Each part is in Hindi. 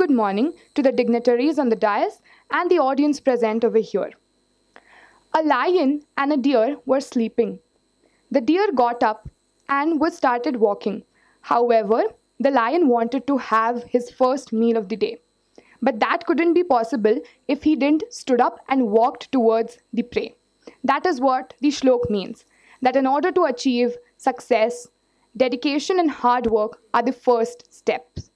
good morning to the dignitaries on the dais and the audience present over here. A lion and a deer were sleeping. The deer got up and was started walking. However, the lion wanted to have his first meal of the day. But that couldn't be possible if he didn't stood up and walked towards the prey. That is what the shlok means, that in order to achieve success, dedication and hard work are the first steps.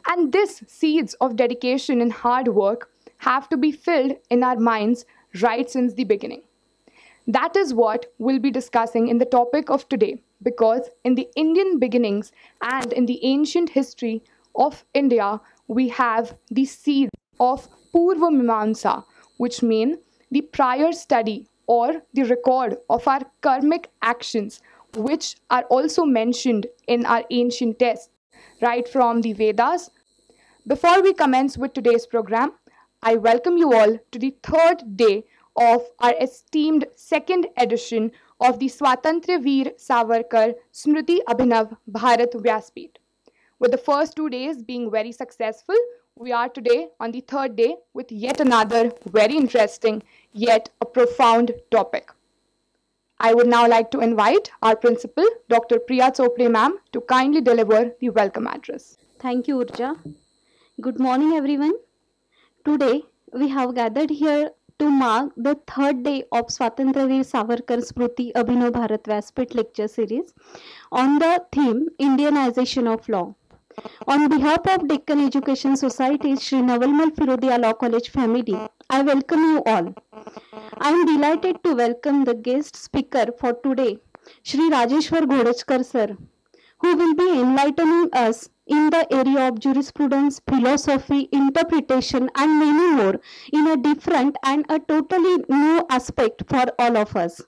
And these seeds of dedication and hard work have to be filled in our minds right since the beginning. That is what we'll be discussing in the topic of today, because in the Indian beginnings and in the ancient history of India, we have the seeds of Purva Mimamsa, which mean the prior study or the record of our karmic actions, which are also mentioned in our ancient texts, right from the Vedas. Before we commence with today's program, I welcome you all to the third day of our esteemed second edition of the Swatantra Veer Savarkar Smriti Abhinav Bharat Vyaspeeth. With the first 2 days being very successful, we are today on the third day with yet another very interesting yet a profound topic. I would now like to invite our principal, Dr. Priya Chopre ma'am, to kindly deliver the welcome address. Thank you, Urja. Good morning, everyone. Today, we have gathered here to mark the third day of Swatantra Veer Savarkar Smriti Abhinav Bharat Vyaspeeth lecture series on the theme Indianization of Law. On behalf of Deccan Education Society, Sri Navalmal Firodia Law College family, I welcome you all. I am delighted to welcome the guest speaker for today, Sri Rajeshwar Ghodechkar sir, who will be enlightening us in the area of jurisprudence, philosophy, interpretation and many more in a different and a totally new aspect for all of us.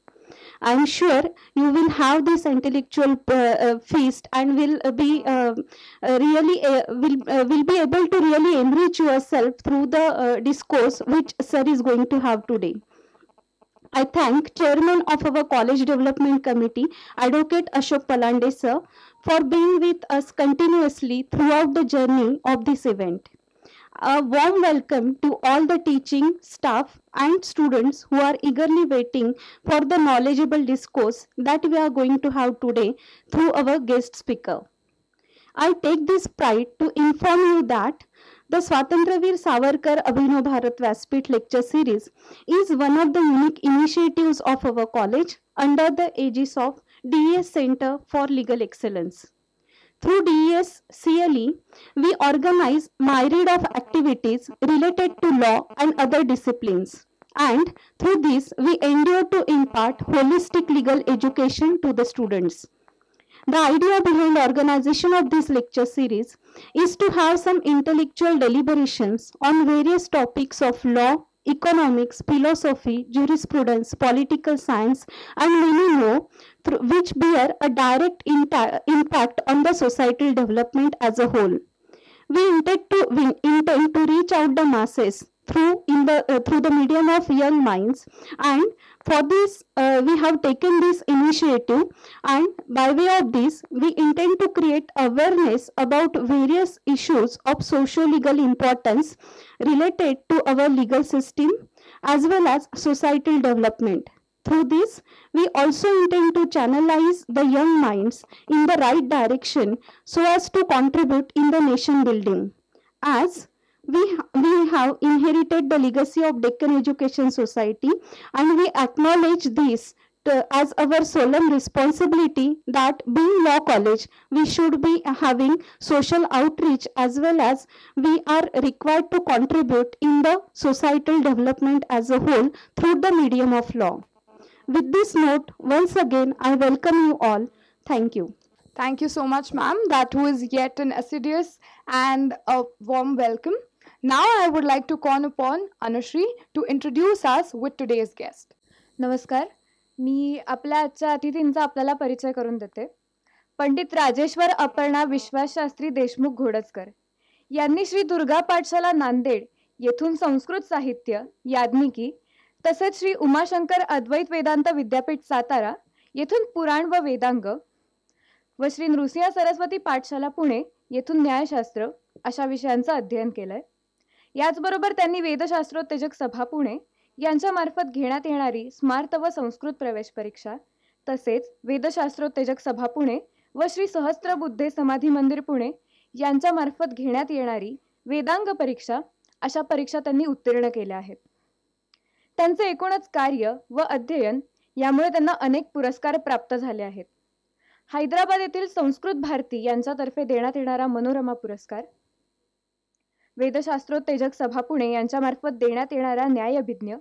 I am sure you will have this intellectual feast and will be able to really enrich yourself through the discourse which sir is going to have today. I thank Chairman of our College Development Committee, Advocate Ashok Palande sir, for being with us continuously throughout the journey of this event. A warm welcome to all the teaching staff and students who are eagerly waiting for the knowledgeable discourse that we are going to have today through our guest speaker. I take this pride to inform you that the Swatantra Veer Savarkar Abhinav Bharat Vyaspeeth lecture series is one of the unique initiatives of our college under the aegis of DES Center for Legal Excellence. Through DES CLE, we organize myriad of activities related to law and other disciplines. And through this, we endeavor to impart holistic legal education to the students. The idea behind the organization of this lecture series is to have some intellectual deliberations on various topics of law, economics, philosophy, jurisprudence, political science, and many more, which bear a direct impact on the societal development as a whole. We intend to reach out the masses through the medium of young minds, and for this we have taken this initiative, and by way of this we intend to create awareness about various issues of socio-legal importance related to our legal system as well as societal development. Through this, we also intend to channelize the young minds in the right direction so as to contribute in the nation building. As we have inherited the legacy of Deccan Education Society, and we acknowledge this as our solemn responsibility that being law college, we should be having social outreach as well as we are required to contribute in the societal development as a whole through the medium of law. With this note, once again, I welcome you all. Thank you. Thank you so much, ma'am. That was yet an assiduous and a warm welcome. Now I would like to call upon Anushri to introduce us with today's guest. नमस्कार, मी आपल्या आजच्या अतिथींचा आपल्याला परिचय करून देते. पंडित राजेश्वर अपर्णा विश्वासशास्त्री देशमुख घोडचकर यांनी श्री दुर्गा पाठशाला नांदेड येथून संस्कृत साहित्य, याज्ञिकी तसेच श्री उमाशंकर अद्वैत वेदांत विद्यापीठ सातारा येथून पुराण व वेदांग व श्री नृसिंह सरस्वती पाठशाला पुणे येथून न्यायशास्त्र अशा विषयांचं अध्ययन केलंय. याचबरोबर त्यांनी वेदशास्त्रोत्तेजक सभा पुणे यांच्या मार्फत घेण्यात येणारी स्मार्त व संस्कृत प्रवेश परीक्षा, तसेच वेदशास्त्रोत्तेजक सभा पुणे व श्री सहस्त्रबुद्धे समाधी मंदिर पुणे यांच्या मार्फत घेण्यात येणारी वेदांग परीक्षा अशा परीक्षा त्यांनी उत्तीर्ण केल्या आहेत. त्यांचे एकूणच कार्य व अध्ययन यामुळे त्यांना अनेक पुरस्कार प्राप्त झाले आहेत. हैदराबाद येथील संस्कृत भारती यांच्यातर्फे देण्यात येणारा मनोरमा पुरस्कार, वेदशास्त्रोत्तेजक सभा पुणे यांच्या मार्फत देण्यात येणारा न्यायभिज्ञ,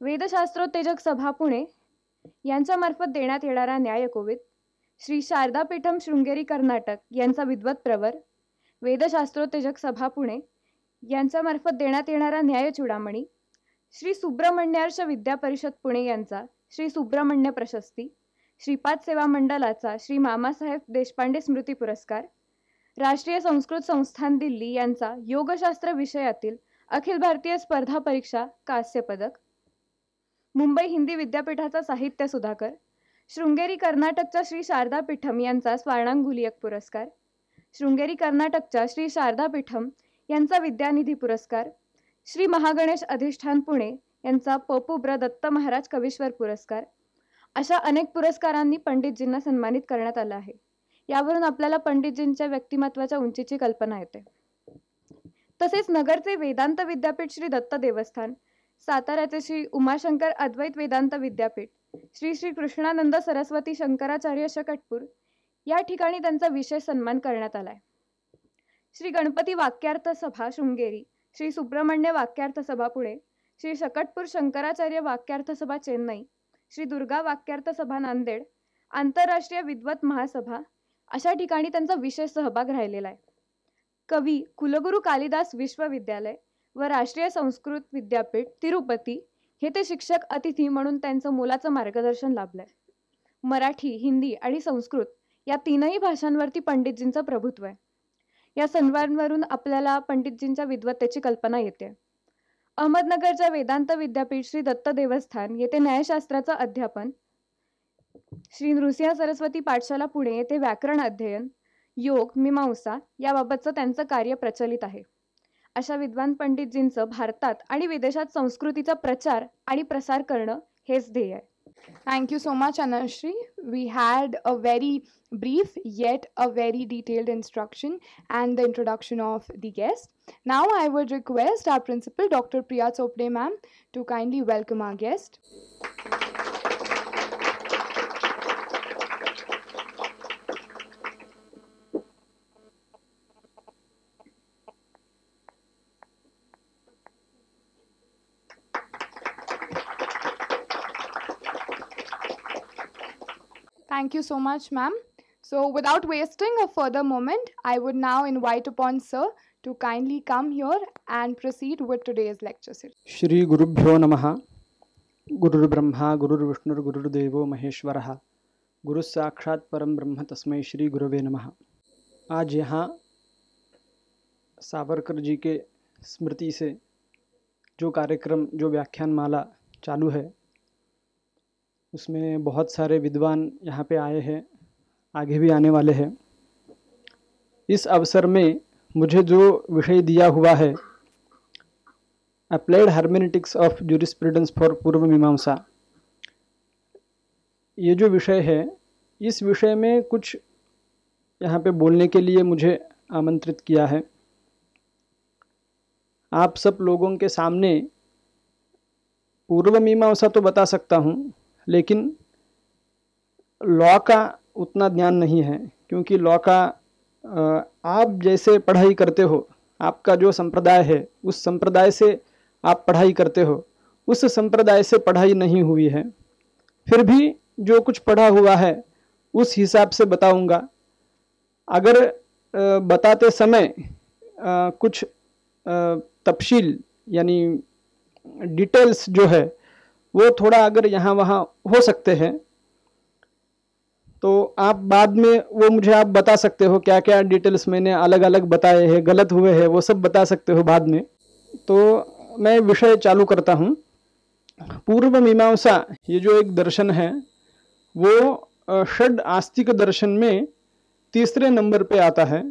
वेदशास्त्रोत्तेजक सभा पुणे यांच्या मार्फत देण्यात येणारा न्यायकोविद, श्री शारदा पीठम शृंगेरी कर्नाटक यांचा विद्वत प्रवर, वेदशास्त्रोत्तेजक सभा पुणे यांच्या मार्फत देण्यात येणारा न्याय चूडामणी, श्री सुब्रह्मण्यार्ष विद्या परिषद पुणे यांचा श्री सुब्रह्मण्य प्रशस्ती, श्रीपाद सेवा मंडळाचा श्री मामासाहेब देशपांडे स्मृती पुरस्कार, राष्ट्रीय संस्कृत संस्थान दिल्ली यांचा योगशास्त्र विषयातील अखिल भारतीय स्पर्धा परीक्षा कांस्य पदक, मुंबई हिंदी विद्यापीठाचा साहित्य सुधाकर, शृंगेरी कर्नाटकच्या श्री शारदा पीठम यांचा स्वर्णांगुलियक पुरस्कार, शृंगेरी कर्नाटकच्या श्री शारदा पीठम यांचा विद्यानिधी पुरस्कार, श्री महागणेश अधिष्ठान पुणे यांचा पपुब्र दत्त महाराज कवीश्वर पुरस्कार, अशा अनेक पुरस्कारांनी पंडितजींना सन्मानित करण्यात आलं आहे. यावरून आपल्याला पंडितजींच्या व्यक्तिमत्वाच्या उंचीची कल्पना येते. तसेच नगरचे वेदांत विद्यापीठ श्री दत्त देवस्थान, साताऱ्याचे श्री उमाशंकर अद्वैत वेदांत विद्यापीठ, श्री श्री कृष्णानंद सरस्वती शंकराचार्य शकटपूर या ठिकाणी त्यांचा विशेष सन्मान करण्यात आलाय. श्री गणपती वाक्यार्थ सभा शृंगेरी, श्री सुब्रह्मण्य वाक्यार्थ सभा पुणे, श्री शकटपूर शंकराचार्य वाक्यार्थ सभा चेन्नई, श्री दुर्गा वाक्यार्थ सभा नांदेड, आंतरराष्ट्रीय विद्वत महासभा अशा ठिकाणी त्यांचा विशेष सहभाग राहिलेला आहे. कवी कुलगुरू कालिदास विश्वविद्यालय व राष्ट्रीय संस्कृत विद्यापीठ तिरुपती हे ते शिक्षक अतिथी म्हणून त्यांचं मोलाचं मार्गदर्शन लाभलंय. मराठी, हिंदी आणि संस्कृत या तीनही भाषांवरती पंडितजींचं प्रभुत्व आहे. या सर्वांवरून आपल्याला पंडितजींच्या विद्वत्तेची कल्पना येते. अहमदनगरच्या वेदांत विद्यापीठ श्री दत्त देवस्थान येथे न्यायशास्त्राचं अध्यापन, श्री नृसिंह सरस्वती पाठशाला पुणे येथे व्याकरण अध्ययन, योग, मीमांसा याबाबतचं त्यांचं कार्य प्रचलित आहे. अशा विद्वान पंडितजींचं भारतात आणि विदेशात संस्कृतीचा प्रचार आणि प्रसार करणं हेच ध्येय आहे. Thank you so much, Anashri. We had a very brief yet a very detailed instruction and the introduction of the guest. Now I would request our principal, Dr. Priya Chopde ma'am, to kindly welcome our guest. Thank you so much, ma'am. So without wasting a further moment, I would now invite upon sir to kindly come here and proceed with today's lecture series. Shri गुरुभ्यो नमः. गुरुर्ब्रह्मा गुरुर्विष्णुर् गुरुर्देवो महेश्वरः, गुरु साक्षात् परम ब्रह्म तस्मै श्री गुरुवे नमः. आज यहाँ सावरकर जी के स्मृति से जो कार्यक्रम, जो व्याख्यान माला चालू है, उसमें बहुत सारे विद्वान यहाँ पे आए हैं, आगे भी आने वाले हैं. इस अवसर में मुझे जो विषय दिया हुआ है, अप्लाइड हार्मेनेटिक्स ऑफ ज्यूरिस्प्रूडेंस फॉर पूर्व मीमांसा, ये जो विषय है, इस विषय में कुछ यहाँ पे बोलने के लिए मुझे आमंत्रित किया है. आप सब लोगों के सामने पूर्व मीमांसा तो बता सकता हूँ, लेकिन लॉ का उतना ज्ञान नहीं है, क्योंकि लॉ का आप जैसे पढ़ाई करते हो, आपका जो संप्रदाय है उस संप्रदाय से आप पढ़ाई करते हो, उस संप्रदाय से पढ़ाई नहीं हुई है. फिर भी जो कुछ पढ़ा हुआ है उस हिसाब से बताऊंगा. अगर बताते समय कुछ तफसील यानी डिटेल्स जो है वो थोड़ा अगर यहाँ वहाँ हो सकते हैं, तो आप बाद में वो मुझे आप बता सकते हो क्या क्या डिटेल्स मैंने अलग अलग बताए हैं, गलत हुए हैं, वो सब बता सकते हो बाद में. तो मैं विषय चालू करता हूँ. पूर्व मीमांसा ये जो एक दर्शन है, वो षड आस्तिक दर्शन में तीसरे नंबर पे आता है.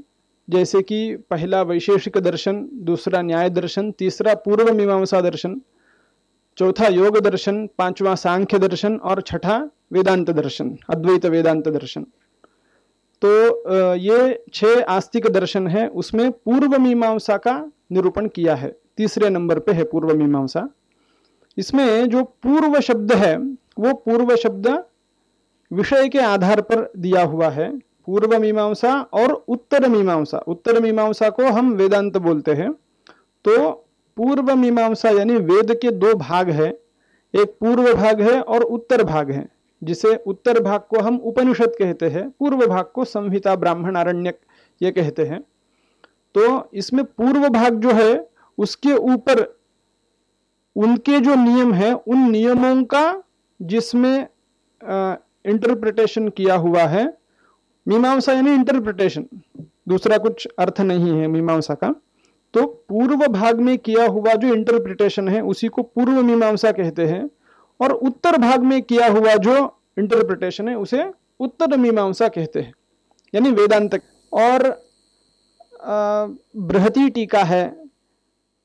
जैसे कि पहला वैशेषिक दर्शन, दूसरा न्याय दर्शन, तीसरा पूर्व मीमांसा दर्शन, चौथा योग दर्शन, पांचवा सांख्य दर्शन और छठा वेदांत दर्शन, अद्वैत वेदांत दर्शन। तो ये 6 आस्तिक दर्शन है, उसमें पूर्व मीमांसा का निरूपण किया है। तीसरे नंबर पे है पूर्व मीमांसा। इसमें जो पूर्व शब्द है वो पूर्व शब्द विषय के आधार पर दिया हुआ है। पूर्व मीमांसा और उत्तर मीमांसा, उत्तर मीमांसा को हम वेदांत बोलते हैं। तो पूर्व मीमांसा यानी वेद के 2 भाग है, एक पूर्व भाग है और उत्तर भाग है, जिसे उत्तर भाग को हम उपनिषद कहते हैं, पूर्व भाग को संहिता, ब्राह्मण, आरण्यक ये कहते हैं। तो इसमें पूर्व भाग जो है उसके ऊपर उनके जो नियम है उन नियमों का जिसमें इंटरप्रिटेशन किया हुआ है। मीमांसा यानी इंटरप्रिटेशन, दूसरा कुछ अर्थ नहीं है मीमांसा का। तो पूर्व भाग में किया हुआ जो इंटरप्रिटेशन है उसी को पूर्व मीमांसा कहते हैं, और उत्तर भाग में किया हुआ जो इंटरप्रिटेशन है उसे उत्तर मीमांसा कहते हैं, यानी वेदांत। और बृहति टीका है,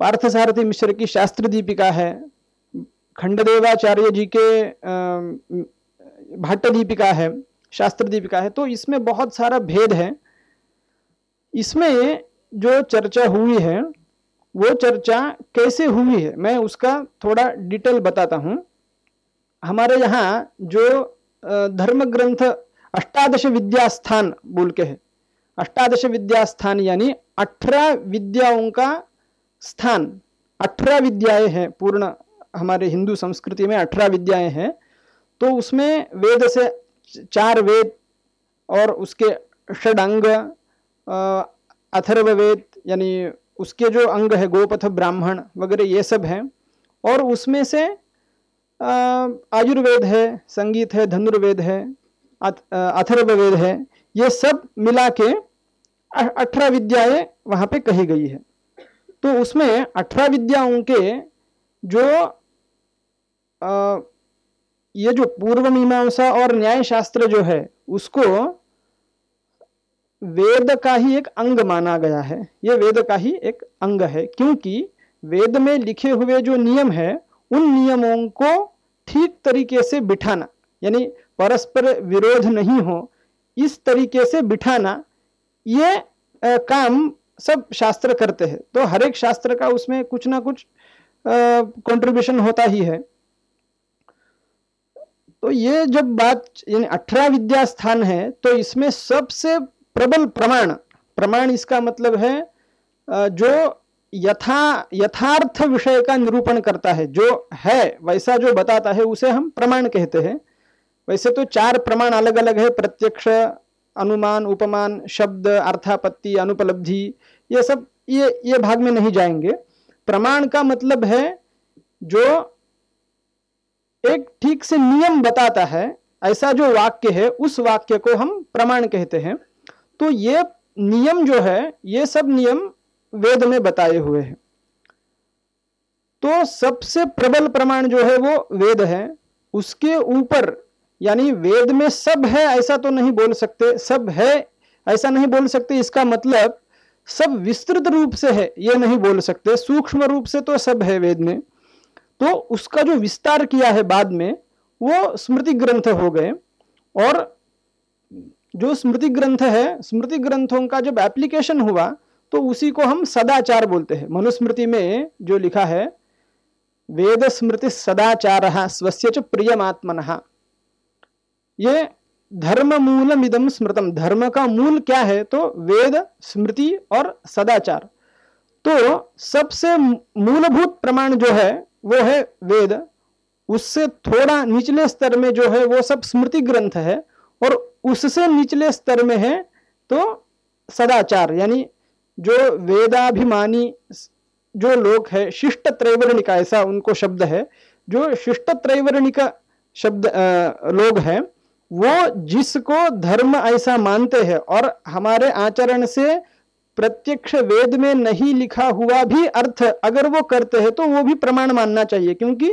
पार्थसारथी मिश्र की शास्त्र दीपिका है, खंडदेवाचार्य जी के भाट्ट दीपिका है, शास्त्र दीपिका है। तो इसमें बहुत सारा भेद है। इसमें जो चर्चा हुई है वो चर्चा कैसे हुई है मैं उसका थोड़ा डिटेल बताता हूँ। हमारे यहाँ जो धर्म ग्रंथ अष्टादश विद्यास्थान बोल के है, अष्टादश विद्यास्थान यानी 18 विद्याओं का स्थान, 18 विद्याएं हैं पूर्ण। हमारे हिंदू संस्कृति में 18 विद्याएं हैं। तो उसमें वेद से 4 वेद और उसके षडांग, अथर्ववेद यानी उसके जो अंग है गोपथ, ब्राह्मण वगैरह ये सब हैं। और उसमें से आयुर्वेद है, संगीत है, धनुर्वेद है, अथर्ववेद है, ये सब मिला के 18 विद्याएं वहाँ पे कही गई है। तो उसमें 18 विद्याओं के जो ये जो पूर्व मीमांसा और न्याय शास्त्र जो है उसको वेद का ही एक अंग माना गया है। ये वेद का ही एक अंग है, क्योंकि वेद में लिखे हुए जो नियम है उन नियमों को ठीक तरीके से बिठाना, यानी परस्पर विरोध नहीं हो इस तरीके से बिठाना, ये काम सब शास्त्र करते हैं। तो हर एक शास्त्र का उसमें कुछ ना कुछ कंट्रीब्यूशन होता ही है। तो ये जब बात यानी 18 विद्या स्थान है तो इसमें सबसे प्रबल प्रमाण इसका मतलब है जो यथार्थ विषय का निरूपण करता है, जो है वैसा जो बताता है उसे हम प्रमाण कहते हैं। वैसे तो 4 प्रमाण अलग अलग है, प्रत्यक्ष, अनुमान, उपमान, शब्द, अर्थापत्ति, अनुपलब्धि, ये सब ये भाग में नहीं जाएंगे। प्रमाण का मतलब है जो एक ठीक से नियम बताता है, ऐसा जो वाक्य है उस वाक्य को हम प्रमाण कहते हैं। तो ये नियम जो है ये सब नियम वेद में बताए हुए हैं। तो सबसे प्रबल प्रमाण जो है वो वेद है। उसके ऊपर यानी वेद में सब है ऐसा तो नहीं बोल सकते, सब है ऐसा नहीं बोल सकते, इसका मतलब सब विस्तृत रूप से है ये नहीं बोल सकते, सूक्ष्म रूप से तो सब है वेद में। तो उसका जो विस्तार किया है बाद में वो स्मृति ग्रंथ हो गए। और जो स्मृति ग्रंथ है, स्मृति ग्रंथों का जब एप्लीकेशन हुआ तो उसी को हम सदाचार बोलते हैं। मनुस्मृति में जो लिखा है वेद स्मृति सदाचारः स्वस्य च प्रियमात्मनः, ये धर्म मूलमिदं स्मृतम, धर्म का मूल क्या है तो वेद, स्मृति और सदाचार। तो सबसे मूलभूत प्रमाण जो है वो है वेद, उससे थोड़ा निचले स्तर में जो है वो सब स्मृति ग्रंथ है, और उससे निचले स्तर में है तो सदाचार, यानी जो वेदाभिमानी जो लोग है, शिष्ट त्रैवर्णिका ऐसा उनको शब्द है, जो शिष्ट त्रैवर्णिका शब्द लोग हैं वो जिसको धर्म ऐसा मानते हैं और हमारे आचरण से प्रत्यक्ष वेद में नहीं लिखा हुआ भी अर्थ अगर वो करते हैं तो वो भी प्रमाण मानना चाहिए, क्योंकि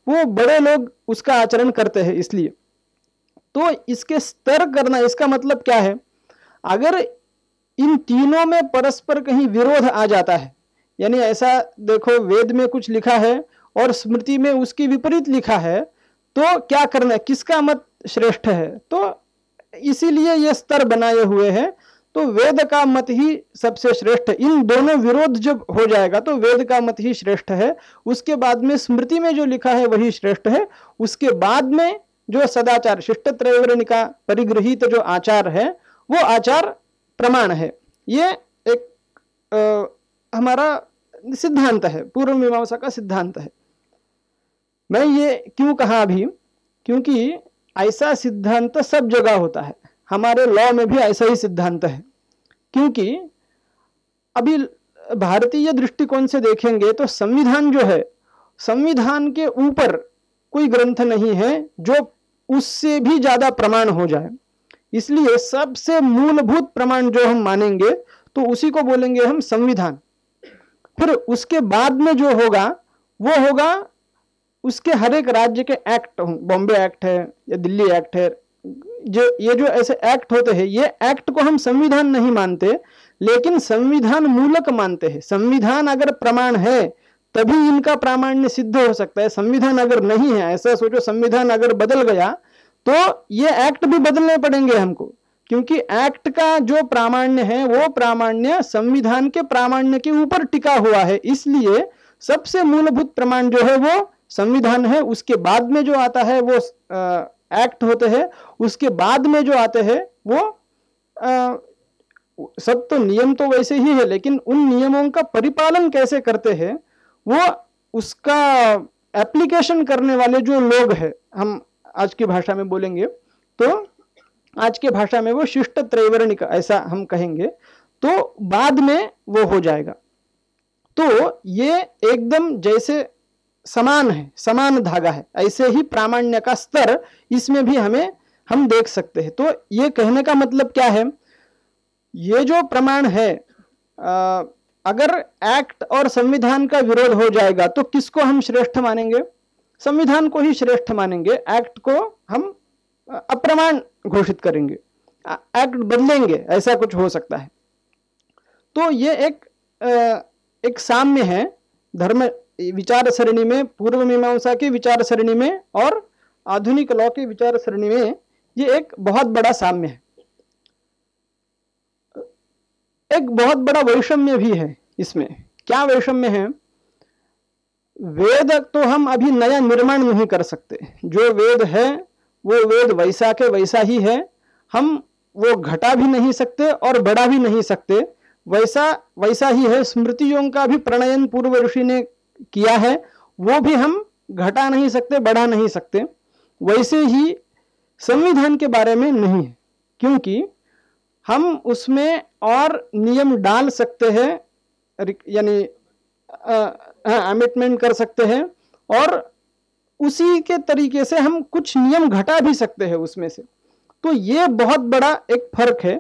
वो बड़े लोग उसका आचरण करते हैं इसलिए। तो इसके स्तर करना, इसका मतलब क्या है, अगर इन तीनों में परस्पर कहीं विरोध आ जाता है, यानी ऐसा देखो वेद में कुछ लिखा है और स्मृति में उसकी विपरीत लिखा है, तो क्या करना है, किसका मत श्रेष्ठ है? तो इसीलिए ये स्तर बनाए हुए हैं। तो वेद का मत ही सबसे श्रेष्ठ है। इन दोनों विरोध जब हो जाएगा तो वेद का मत ही श्रेष्ठ है, उसके बाद में स्मृति में जो लिखा है वही श्रेष्ठ है, उसके बाद में जो सदाचार शिष्ट त्रैवर्णिका परिगृहित जो आचार है वो आचार प्रमाण है। ये एक हमारा सिद्धांत है, पूर्व मीमांसा का सिद्धांत है। मैं ये क्यों कहा अभी, क्योंकि ऐसा सिद्धांत सब जगह होता है, हमारे लॉ में भी ऐसा ही सिद्धांत है। क्योंकि अभी भारतीय दृष्टिकोण से देखेंगे तो संविधान जो है, संविधान के ऊपर कोई ग्रंथ नहीं है जो उससे भी ज्यादा प्रमाण हो जाए। इसलिए सबसे मूलभूत प्रमाण जो हम मानेंगे तो उसी को बोलेंगे हम संविधान। फिर उसके बाद में जो होगा वो होगा उसके हर एक राज्य के एक्ट, बॉम्बे एक्ट है या दिल्ली एक्ट है, ये जो ऐसे एक्ट होते हैं, ये एक्ट को हम संविधान नहीं मानते लेकिन संविधान मूलक मानते हैं। संविधान अगर प्रमाण है तभी इनका प्रामाण्य सिद्ध हो सकता है। संविधान अगर नहीं है, ऐसा सोचो संविधान अगर बदल गया तो ये एक्ट भी बदलने पड़ेंगे हमको, क्योंकि एक्ट का जो प्रामाण्य है वो प्रामाण्य संविधान के प्रामाण्य के ऊपर टिका हुआ है। इसलिए सबसे मूलभूत प्रमाण जो है वो संविधान है। उसके बाद में जो आता है वो एक्ट होते हैं, उसके बाद में जो आते हैं वो सब तो नियम तो वैसे ही है, लेकिन उन नियमों का परिपालन कैसे करते हैं वो उसका एप्लीकेशन करने वाले जो लोग हैं, हम आज की भाषा में बोलेंगे तो आज के भाषा में वो शिष्ट त्रैवर्णिक ऐसा हम कहेंगे, तो बाद में वो हो जाएगा। तो ये एकदम जैसे समान है, समान धागा है, ऐसे ही प्रामाण्य का स्तर इसमें भी हम देख सकते हैं। तो ये कहने का मतलब क्या है, ये जो प्रमाण है अगर एक्ट और संविधान का विरोध हो जाएगा तो किसको हम श्रेष्ठ मानेंगे? संविधान को ही श्रेष्ठ मानेंगे, एक्ट को हम अप्रमाण घोषित करेंगे, एक्ट बदलेंगे, ऐसा कुछ हो सकता है। तो ये एक साम्य है धर्म विचार सरणी में, पूर्व मीमांसा की विचार सरणी में और आधुनिक लॉ की विचार सरणी में ये एक बहुत बड़ा साम्य है। एक बहुत बड़ा वैषम्य भी है इसमें। क्या वैषम्य है? वेद तो हम अभी नया निर्माण नहीं कर सकते, जो वेद है वो वेद वैसा के वैसा ही है, हम वो घटा भी नहीं सकते और बढ़ा भी नहीं सकते, वैसा ही है। स्मृतियों का भी प्रणयन पूर्व ऋषि ने किया है, वो भी हम घटा नहीं सकते, बढ़ा नहीं सकते। वैसे ही संविधान के बारे में नहीं है, क्योंकि हम उसमें और नियम डाल सकते हैं, यानी अमेंडमेंट कर सकते हैं और उसी के तरीके से हम कुछ नियम घटा भी सकते हैं उसमें से। तो ये बहुत बड़ा एक फर्क है।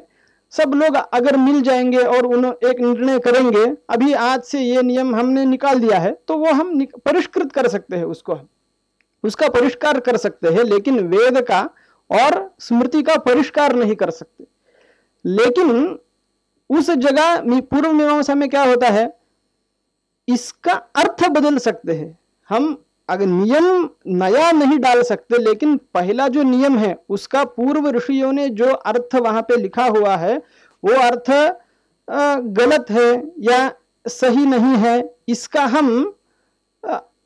सब लोग अगर मिल जाएंगे और एक निर्णय करेंगे, अभी आज से ये नियम हमने निकाल दिया है, तो वो हम परिष्कृत कर सकते हैं, उसका परिष्कार कर सकते हैं, लेकिन वेद का और स्मृति का परिष्कार नहीं कर सकते। लेकिन उस जगह पूर्व मीमांसा में क्या होता है, इसका अर्थ बदल सकते हैं हम। अगर नियम नया नहीं डाल सकते, लेकिन पहला जो नियम है उसका पूर्व ऋषियों ने जो अर्थ वहां पे लिखा हुआ है वो अर्थ गलत है या सही नहीं है, इसका हम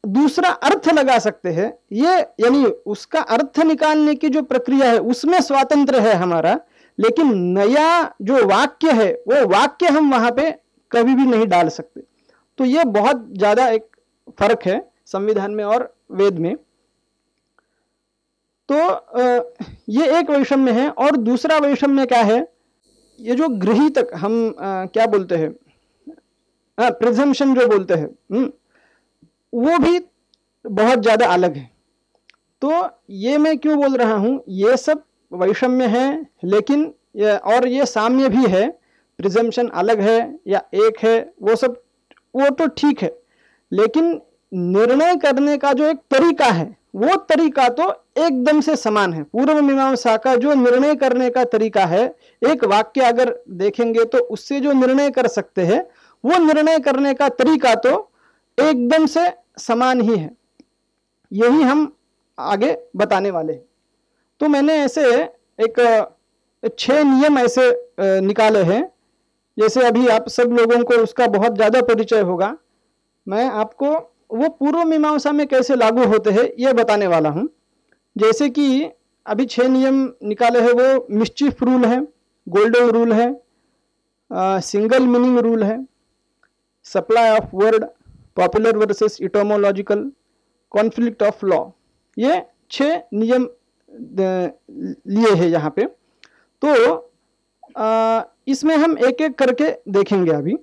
दूसरा अर्थ लगा सकते हैं। ये यानी उसका अर्थ निकालने की जो प्रक्रिया है उसमें स्वातंत्र है हमारा, लेकिन नया जो वाक्य है वो वाक्य हम वहां पे कभी भी नहीं डाल सकते। तो ये बहुत ज्यादा एक फर्क है संविधान में और वेद में। तो ये एक वैषम्य है। और दूसरा वैषम्य क्या है, ये जो गृहीतक हम क्या बोलते हैं, प्रिजम्पशन जो बोलते हैं, वो भी बहुत ज्यादा अलग है। तो ये मैं क्यों बोल रहा हूं, ये सब वैषम्य है लेकिन ये साम्य भी है। प्रिजम्पशन अलग है या एक है, वो तो ठीक है, लेकिन निर्णय करने का जो एक तरीका है वो तरीका तो एकदम से समान है। पूर्व मीमांसा का जो निर्णय करने का तरीका है, एक वाक्य अगर देखेंगे तो उससे जो निर्णय कर सकते हैं, वो निर्णय करने का तरीका तो एकदम से समान ही है। यही हम आगे बताने वाले हैं। तो मैंने ऐसे एक 6 नियम ऐसे निकाले हैं, जैसे अभी आप सब लोगों को उसका बहुत ज़्यादा परिचय होगा। मैं आपको वो पूर्व मीमांसा में कैसे लागू होते हैं ये बताने वाला हूँ। जैसे कि अभी 6 नियम निकाले हैं, वो मिस्चीफ रूल है, गोल्डन रूल है, सिंगल मीनिंग रूल है, supply of word, popular versus etymological, conflict of law. ये 6 नियम लिए हैं यहाँ पे। तो इसमें हम एक एक करके देखेंगे। अभी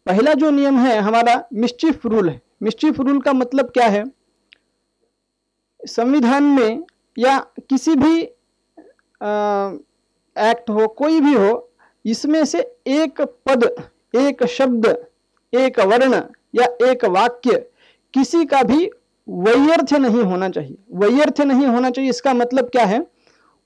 पहला जो नियम है हमारा मिस्चीफ रूल है। मिस्चीफ रूल का मतलब क्या है? संविधान में या किसी भी एक्ट हो, कोई भी हो, इसमें से एक पद, एक शब्द, एक वर्ण या एक वाक्य किसी का भी वैयर्थ्य नहीं होना चाहिए। वैयर्थ्य नहीं होना चाहिए इसका मतलब क्या है?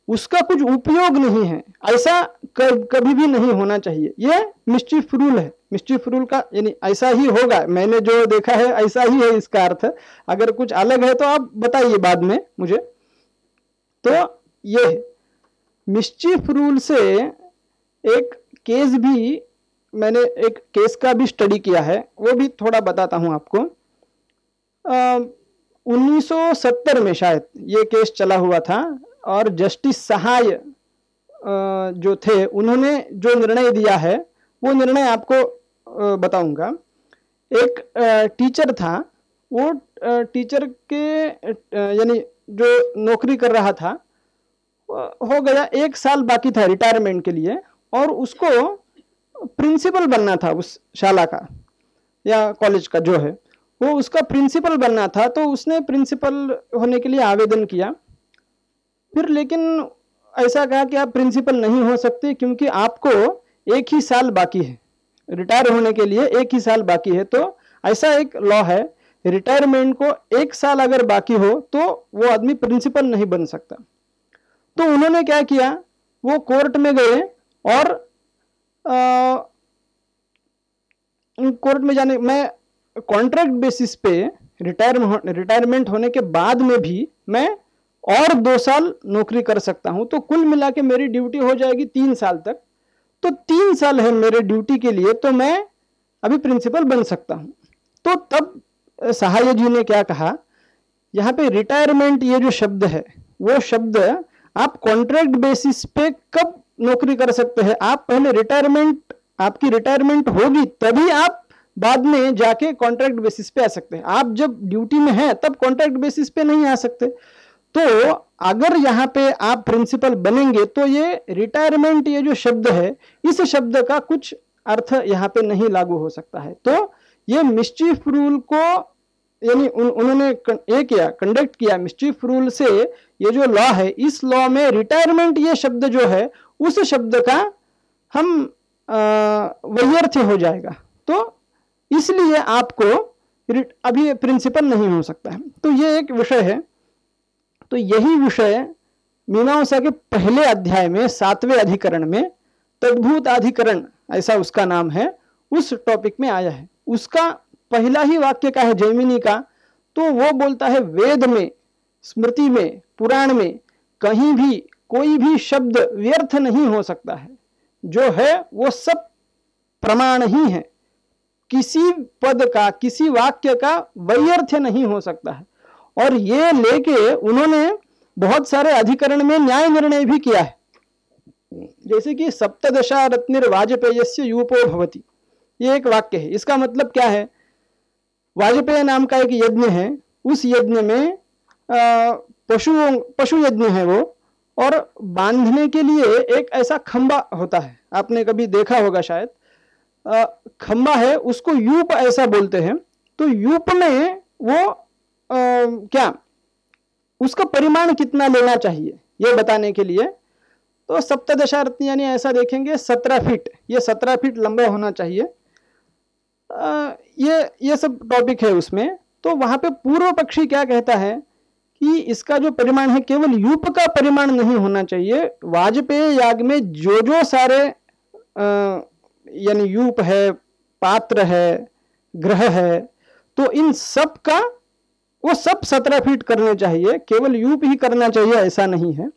उसका कुछ उपयोग नहीं है, ऐसा कभी भी नहीं होना चाहिए। ये मिस्चीफ रूल है। मिस्चीफ रूल का यानी ऐसा ही होगा, मैंने जो देखा है ऐसा ही है इसका अर्थ। अगर कुछ अलग है तो आप बताइए बाद में मुझे। तो ये है मिस्चीफ रूल से। एक केस भी, मैंने एक केस का भी स्टडी किया है, वो भी थोड़ा बताता हूं आपको। 1970 में शायद ये केस चला हुआ था, और जस्टिस सहाय जो थे उन्होंने जो निर्णय दिया है वो निर्णय आपको बताऊंगा। एक टीचर था, वो टीचर के यानी जो नौकरी कर रहा था, हो गया 1 साल बाकी था रिटायरमेंट के लिए, और उसको प्रिंसिपल बनना था उस शाला का या कॉलेज का जो है, वो उसका प्रिंसिपल बनना था। तो उसने प्रिंसिपल होने के लिए आवेदन किया। फिर लेकिन ऐसा कहा कि आप प्रिंसिपल नहीं हो सकते, क्योंकि आपको 1 ही साल बाकी है, रिटायर होने के लिए 1 ही साल बाकी है। तो ऐसा एक लॉ है, रिटायरमेंट को 1 साल अगर बाकी हो तो वो आदमी प्रिंसिपल नहीं बन सकता। तो उन्होंने क्या किया, वो कोर्ट में गए, और कोर्ट में जाने, मैं कॉन्ट्रैक्ट बेसिस पे रिटायरमेंट होने के बाद में भी मैं और 2 साल नौकरी कर सकता हूं, तो कुल मिला के मेरी ड्यूटी हो जाएगी 3 साल तक। तो 3 साल है मेरे ड्यूटी के लिए, तो मैं अभी प्रिंसिपल बन सकता हूं। तो तब सहाय जी ने क्या कहा, यहाँ पे रिटायरमेंट ये जो शब्द है, वो शब्द आप कॉन्ट्रैक्ट बेसिस पे कब नौकरी कर सकते हैं? आप पहले रिटायरमेंट, आपकी रिटायरमेंट होगी तभी आप बाद में जाके कॉन्ट्रैक्ट बेसिस पे आ सकते हैं। आप जब ड्यूटी में हैं तब कॉन्ट्रैक्ट बेसिस पे नहीं आ सकते। तो अगर यहाँ पे आप प्रिंसिपल बनेंगे तो ये रिटायरमेंट, ये जो शब्द है, इस शब्द का कुछ अर्थ यहाँ पे नहीं लागू हो सकता है। तो ये मिस्चीफ रूल को यानी उन्होंने कंडक्ट किया। मिस्चीफ रूल से ये जो लॉ है, इस लॉ में रिटायरमेंट ये शब्द जो है, उस शब्द का हम वैयर्थ्य हो जाएगा। तो इसलिए आपको अभी प्रिंसिपल नहीं हो सकता है। तो ये एक विषय है। तो यही विषय मीमांसा के पहले अध्याय में 7वें अधिकरण में, तद्भूत अधिकरण ऐसा उसका नाम है, उस टॉपिक में आया है। उसका पहला ही वाक्य का है जैमिनी का, तो वो बोलता है वेद में, स्मृति में, पुराण में कहीं भी कोई भी शब्द व्यर्थ नहीं हो सकता है। जो है वो सब प्रमाण ही है। किसी पद का, किसी वाक्य का वैयर्थ्य नहीं हो सकता है। और ये लेके उन्होंने बहुत सारे अधिकरण में न्याय निर्णय भी किया है। जैसे कि सप्तदशा रत्निर्वाजपेयस्य यूपो भवति, ये एक वाक्य है। इसका मतलब क्या है? वाजपेय नाम का एक यज्ञ है, उस यज्ञ में पशु यज्ञ है वो, और बांधने के लिए एक ऐसा खंबा होता है, आपने कभी देखा होगा शायद। खंबा है, उसको यूप ऐसा बोलते हैं। तो यूप में वो क्या, उसका परिमाण कितना लेना चाहिए ये बताने के लिए, तो सप्तदशा रत्न यानी ऐसा देखेंगे 17 फीट, ये 17 फीट लंबा होना चाहिए। ये सब टॉपिक है उसमें। तो वहां पे पूर्व पक्षी क्या कहता है कि इसका जो परिमाण है केवल यूप का परिमाण नहीं होना चाहिए। वाजपेय याग में जो जो सारे यानी यूप है, पात्र है, ग्रह है, तो इन सब का वो सब 17 फीट करने चाहिए, केवल यूप ही करना चाहिए ऐसा नहीं है।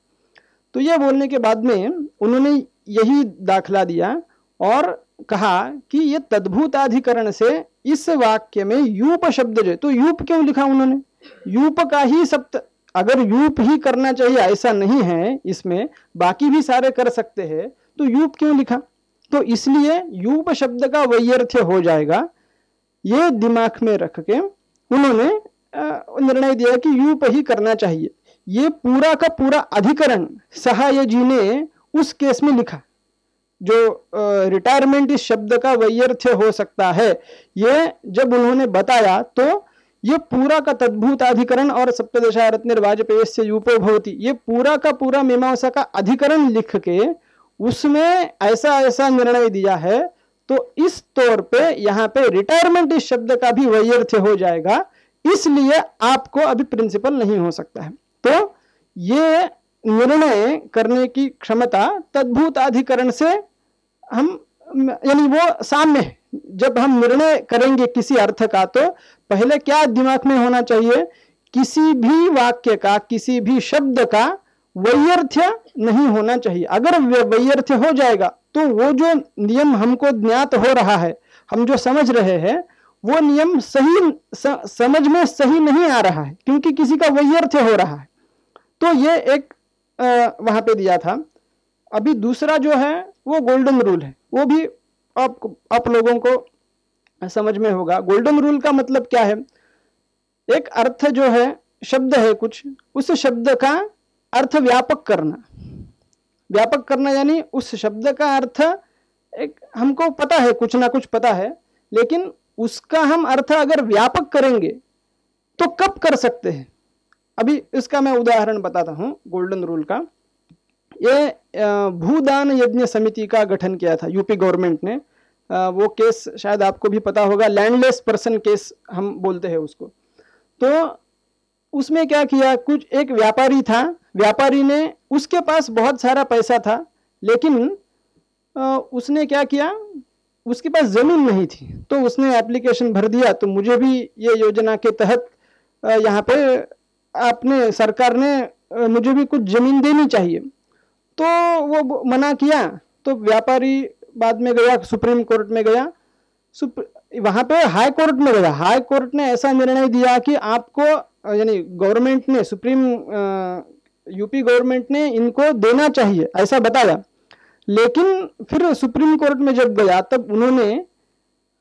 तो ये बोलने के बाद में उन्होंने यही दाखला दिया और कहा कि ये तद्भूताधिकरण से इस वाक्य में यूप शब्द जो, तो यूप क्यों लिखा उन्होंने? यूप का ही सप्त, अगर यूप ही करना चाहिए ऐसा नहीं है, इसमें बाकी भी सारे कर सकते हैं, तो यूप क्यों लिखा? तो इसलिए यूप शब्द का वैयर्थ्य हो जाएगा, ये दिमाग में रख के उन्होंने निर्णय दिया कि यूप ही करना चाहिए। ये पूरा का पूरा अधिकरण सहाय जी ने उस केस में लिखा जो रिटायरमेंट इस शब्द का वैयर्थ्य हो सकता है, ये जब उन्होंने बताया तो ये पूरा का तद्भूताधिकरण और सप्तदशारत्न वाजपेय से यूपो भवति, ये पूरा का पूरा मीमांसा का अधिकरण लिख के उसमें ऐसा ऐसा निर्णय दिया है। तो इस तौर पे यहाँ पे रिटायरमेंट इस शब्द का भी वैयर्थ्य हो जाएगा, इसलिए आपको अभी प्रिंसिपल नहीं हो सकता है। तो ये निर्णय करने की क्षमता तद्भूताधिकरण से हम, यानी वो साम्य, जब हम निर्णय करेंगे किसी अर्थ का तो पहले क्या दिमाग में होना चाहिए, किसी भी वाक्य का, किसी भी शब्द का वैयर्थ्य नहीं होना चाहिए। अगर वैयर्थ्य हो जाएगा तो वो जो नियम हमको ज्ञात हो रहा है, हम जो समझ रहे हैं, वो नियम सही समझ में सही नहीं आ रहा है, क्योंकि किसी का वैयर्थ्य हो रहा है। तो ये एक वहां पे दिया था। अभी दूसरा जो है वो गोल्डन रूल है, वो भी आप लोगों को समझ में होगा। गोल्डन रूल का मतलब क्या है? एक अर्थ जो है, शब्द है कुछ, उस शब्द का अर्थ व्यापक करना। व्यापक करना यानी उस शब्द का अर्थ एक हमको पता है, कुछ ना कुछ पता है, लेकिन उसका हम अर्थ अगर व्यापक करेंगे तो कब कर सकते हैं? अभी इसका मैं उदाहरण बताता हूं गोल्डन रूल का। ये भूदान यज्ञ समिति का गठन किया था यूपी गवर्नमेंट ने। वो केस शायद आपको भी पता होगा, लैंडलेस पर्सन केस हम बोलते हैं उसको। तो उसमें क्या किया, कुछ एक व्यापारी था, व्यापारी ने, उसके पास बहुत सारा पैसा था, लेकिन उसने क्या किया, उसके पास जमीन नहीं थी, तो उसने एप्लीकेशन भर दिया तो मुझे भी ये योजना के तहत यहाँ पे आपने सरकार ने मुझे भी कुछ जमीन देनी चाहिए। तो वो मना किया, तो व्यापारी बाद में गया, सुप्रीम कोर्ट में गया, वहां पे हाई कोर्ट में गया। हाई कोर्ट ने ऐसा निर्णय दिया कि आपको, यानी गवर्नमेंट ने, सुप्रीम यूपी गवर्नमेंट ने इनको देना चाहिए, ऐसा बताया। लेकिन फिर सुप्रीम कोर्ट में जब गया तब उन्होंने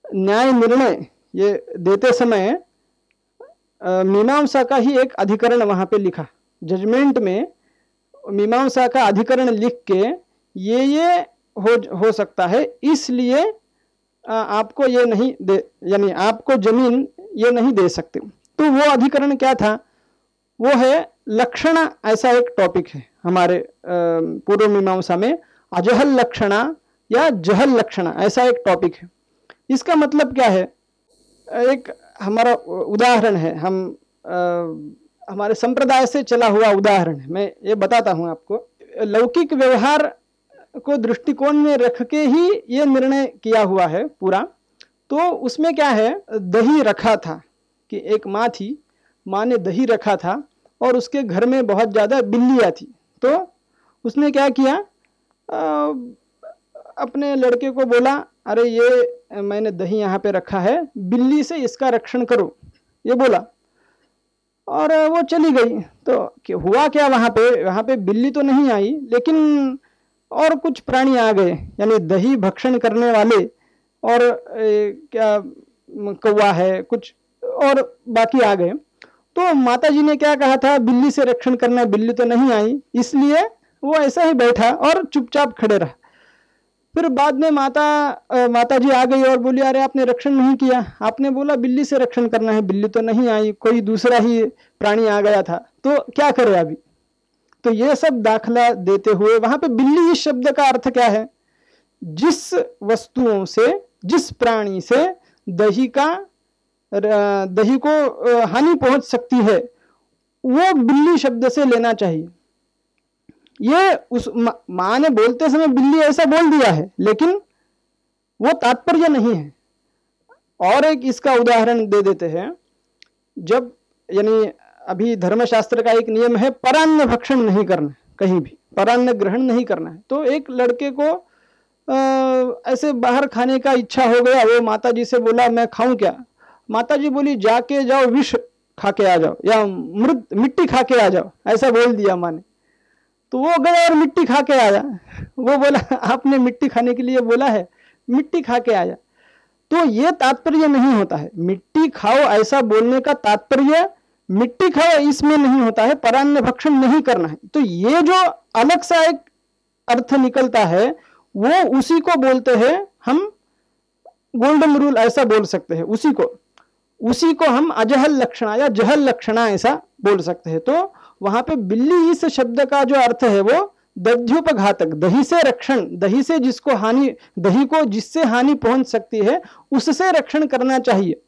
न्याय निर्णय ये देते समय मीमांसा का ही एक अधिकरण वहां पे लिखा, जजमेंट में मीमांसा का अधिकरण लिख के ये हो सकता है, इसलिए आपको ये नहीं दे, यानी आपको जमीन ये नहीं दे सकते। तो वो अधिकरण क्या था, वो है लक्षणा, ऐसा एक टॉपिक है हमारे पूर्व मीमांसा में, अजहल लक्षणा या जहल लक्षणा, ऐसा एक टॉपिक है। इसका मतलब क्या है, एक हमारा उदाहरण है, हम हमारे संप्रदाय से चला हुआ उदाहरण है, मैं ये बताता हूं आपको। लौकिक व्यवहार को दृष्टिकोण में रख के ही ये निर्णय किया हुआ है पूरा। तो उसमें क्या है, दही रखा था कि एक माँ थी, माँ ने दही रखा था और उसके घर में बहुत ज़्यादा बिल्लियाँ थी। तो उसने क्या किया, अपने लड़के को बोला, अरे ये मैंने दही यहाँ पे रखा है, बिल्ली से इसका रक्षण करो, ये बोला, और वो चली गई। तो हुआ क्या, वहाँ पे बिल्ली तो नहीं आई, लेकिन और कुछ प्राणी आ गए, यानी दही भक्षण करने वाले, और क्या कौवा है कुछ और बाकी आ गए। तो माता जी ने क्या कहा था, बिल्ली से रक्षण करना, बिल्ली तो नहीं आई, इसलिए वो ऐसा ही बैठा और चुपचाप खड़े रहा। फिर बाद में माता जी आ गई और बोली, अरे आपने रक्षण नहीं किया, आपने बोला बिल्ली से रक्षण करना है, बिल्ली तो नहीं आई, कोई दूसरा ही प्राणी आ गया था, तो क्या करे अभी। तो ये सब दाखला देते हुए वहां पे बिल्ली इस शब्द का अर्थ क्या है, जिस वस्तुओं से, जिस प्राणी से दही को हानि पहुंच सकती है, वो बिल्ली शब्द से लेना चाहिए। ये उस माँ ने बोलते समय बिल्ली ऐसा बोल दिया है, लेकिन वो तात्पर्य नहीं है। और एक इसका उदाहरण दे देते हैं। जब यानी अभी धर्मशास्त्र का एक नियम है, परान्न भक्षण नहीं करना, कहीं भी परान्न ग्रहण नहीं करना है। तो एक लड़के को ऐसे बाहर खाने का इच्छा हो गया, वो माता जी से बोला मैं खाऊं क्या? माता जी बोली जाके जाओ विष खा के आ जाओ या मिट्टी खा के आ जाओ, ऐसा बोल दिया माँ ने। तो वो गया और मिट्टी खा के आया। वो बोला आपने मिट्टी खाने के लिए बोला है, मिट्टी खा के आया। तो ये तात्पर्य नहीं होता है, मिट्टी खाओ ऐसा बोलने का तात्पर्य मिट्टी खाओ इसमें नहीं होता है, परान्न भक्षण नहीं करना है। तो ये जो अलग सा एक अर्थ निकलता है वो उसी को बोलते हैं हम गोल्डन रूल, ऐसा बोल सकते हैं। उसी को हम अजहल लक्षणा या जहल लक्षणा ऐसा बोल सकते हैं। तो वहां पे बिल्ली इस शब्द का जो अर्थ है वो दध्युपघातक, दही से रक्षण, दही से जिसको हानि, दही को जिससे हानि पहुंच सकती है उससे रक्षण करना चाहिए।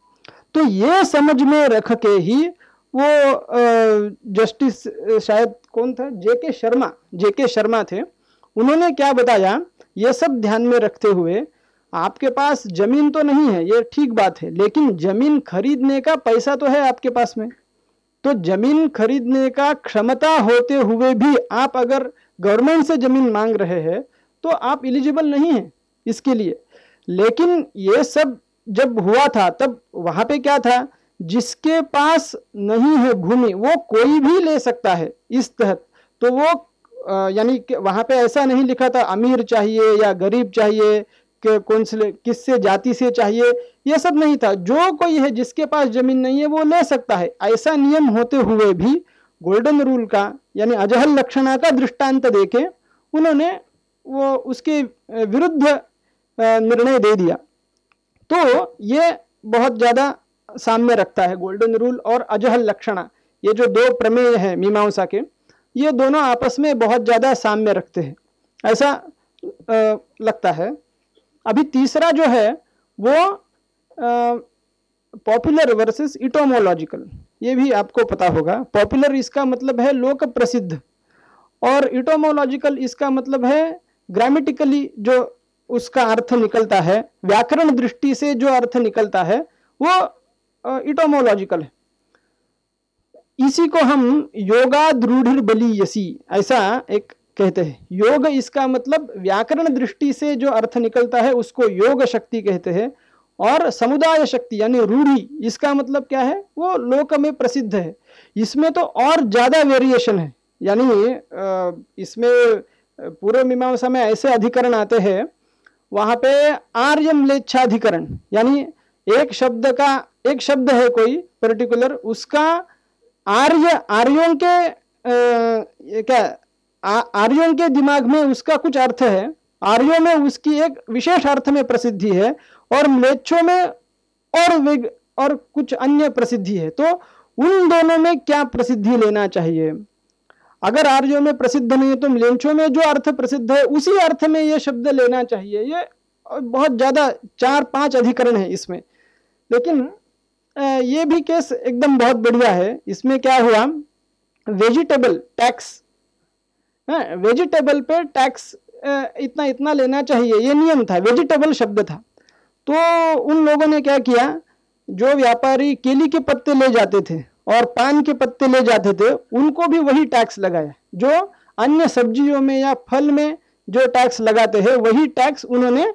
तो ये समझ में रख के ही वो जस्टिस शायद कौन था, जेके शर्मा थे, उन्होंने क्या बताया, ये सब ध्यान में रखते हुए आपके पास जमीन तो नहीं है, ये ठीक बात है, लेकिन जमीन खरीदने का पैसा तो है आपके पास में। तो जमीन खरीदने का क्षमता होते हुए भी आप अगर गवर्नमेंट से जमीन मांग रहे हैं तो आप एलिजिबल नहीं हैं इसके लिए। लेकिन ये सब जब हुआ था तब वहां पे क्या था, जिसके पास नहीं है भूमि वो कोई भी ले सकता है इस तहत। तो वो यानी वहां पे ऐसा नहीं लिखा था अमीर चाहिए या गरीब चाहिए, कौन से किससे जाति से चाहिए, यह सब नहीं था। जो कोई है जिसके पास जमीन नहीं है वो ले सकता है। ऐसा नियम होते हुए भी गोल्डन रूल का यानी अजहल लक्षणा का दृष्टांत देके उन्होंने वो उसके विरुद्ध निर्णय दे दिया। तो ये बहुत ज्यादा साम्य रखता है गोल्डन रूल और अजहल लक्षणा। ये जो दो प्रमेय हैं मीमांसा के, ये दोनों आपस में बहुत ज्यादा साम्य रखते हैं, ऐसा लगता है। अभी तीसरा जो है वो पॉपुलर वर्सेस इटोमोलॉजिकल, ये भी आपको पता होगा। पॉपुलर इसका मतलब है लोक प्रसिद्ध और इटोमोलॉजिकल इसका मतलब है ग्रामेटिकली जो उसका अर्थ निकलता है, व्याकरण दृष्टि से जो अर्थ निकलता है वो इटोमोलॉजिकल है। इसी को हम योगाद्रूढ़िर बलीयसी ऐसा एक कहते हैं। योग इसका मतलब व्याकरण दृष्टि से जो अर्थ निकलता है उसको योग शक्ति कहते हैं। और समुदाय शक्ति यानी रूढ़ी इसका मतलब क्या है, वो लोक में प्रसिद्ध है। इसमें तो और ज्यादा वेरिएशन है, यानी इसमें पूर्व मीमांसा में ऐसे अधिकरण आते हैं, वहां पे आर्यम्लेच्छाधिकरण, यानी एक शब्द है कोई पर्टिकुलर, उसका आर्यों के दिमाग में उसका कुछ अर्थ है, आर्यों में उसकी एक विशेष अर्थ में प्रसिद्धि है और म्लेच्छों में और कुछ अन्य प्रसिद्धि है। तो उन दोनों में क्या प्रसिद्धि लेना चाहिए? अगर आर्यों में प्रसिद्ध नहीं है तो म्लेच्छों में जो अर्थ प्रसिद्ध है उसी अर्थ में यह शब्द लेना चाहिए। ये बहुत ज्यादा 4-5 अधिकरण है इसमें, लेकिन ये भी केस एकदम बहुत बढ़िया है। इसमें क्या हुआ, वेजिटेबल टैक्स, वेजिटेबल पे टैक्स इतना इतना लेना चाहिए, ये नियम था, वेजिटेबल शब्द था। तो उन लोगों ने क्या किया, जो व्यापारी केली के पत्ते ले जाते थे और पान के पत्ते ले जाते थे उनको भी वही टैक्स लगाया। जो अन्य सब्जियों में या फल में जो टैक्स लगाते हैं वही टैक्स उन्होंने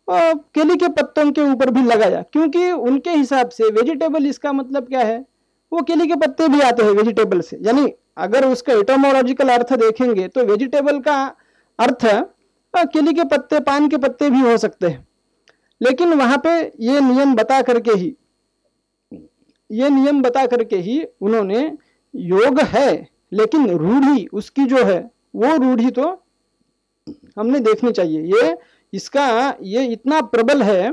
केली के पत्तों के ऊपर भी लगाया, क्योंकि उनके हिसाब से वेजिटेबल इसका मतलब क्या है, वो केली के पत्ते भी आते हैं वेजिटेबल से। यानी अगर उसका एटोमोलॉजिकल अर्थ देखेंगे तो वेजिटेबल का अर्थ केली के पत्ते, पान के पत्ते भी हो सकते हैं। लेकिन वहां पे ये नियम बता करके ही उन्होंने योग है, लेकिन रूढ़ी उसकी जो है वो रूढ़ी तो हमने देखनी चाहिए। ये इतना प्रबल है।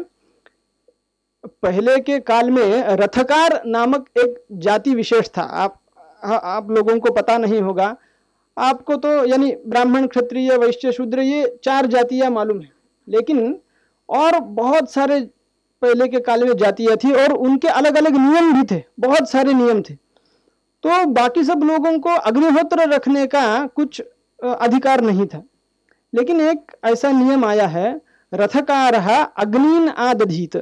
पहले के काल में रथकार नामक एक जाति विशेष था, आप लोगों को पता नहीं होगा, आपको तो यानी ब्राह्मण, क्षत्रिय, वैश्य, शूद्र ये 4 जातियां मालूम है, लेकिन और बहुत सारे पहले के काल में जातियां थी और उनके अलग अलग नियम भी थे, बहुत सारे नियम थे। तो बाकी सब लोगों को अग्निहोत्र रखने का कुछ अधिकार नहीं था। लेकिन एक ऐसा नियम आया है, रथकार अग्निन आदधीत,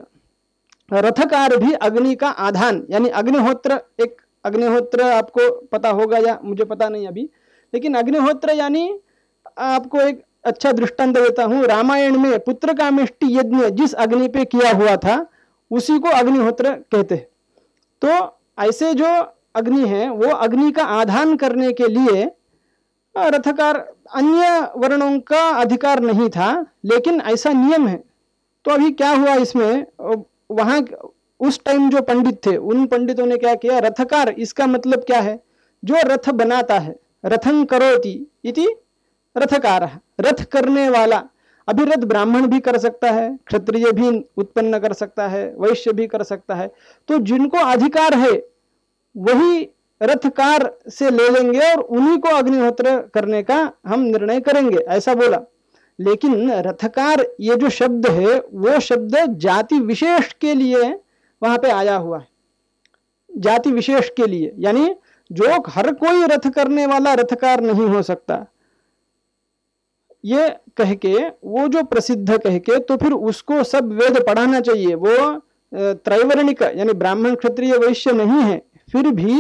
रथकार भी अग्नि का आधान यानी अग्निहोत्र, एक अग्निहोत्र आपको पता होगा या मुझे पता नहीं अभी, लेकिन अग्निहोत्र यानी आपको एक अच्छा दृष्टांत देता हूँ। रामायण में पुत्र कामेष्टि यज्ञ जिस अग्नि पे किया हुआ था उसी को अग्निहोत्र कहते हैं। तो ऐसे जो अग्नि है वो अग्नि का आधान करने के लिए रथकार, अन्य वर्णों का अधिकार नहीं था, लेकिन ऐसा नियम है। तो अभी क्या हुआ इसमें, वहां उस टाइम जो पंडित थे उन पंडितों ने क्या किया, रथकार इसका मतलब क्या है, जो रथ बनाता है, रथं करोति इति रथकार, रथ करने वाला। अभी रथ ब्राह्मण भी कर सकता है, क्षत्रिय भी उत्पन्न कर सकता है, वैश्य भी कर सकता है। तो जिनको अधिकार है वही रथकार से ले लेंगे और उन्हीं को अग्निहोत्र करने का हम निर्णय करेंगे, ऐसा बोला। लेकिन रथकार ये जो शब्द है वो शब्द जाति विशेष के लिए वहां पे आया हुआ है, जाति विशेष के लिए, यानी जो हर कोई रथ करने वाला रथकार नहीं हो सकता ये कह के, वो जो प्रसिद्ध कह के, तो फिर उसको सब वेद पढ़ाना चाहिए। वो त्रैवर्णिक यानी ब्राह्मण क्षत्रिय वैश्य नहीं है, फिर भी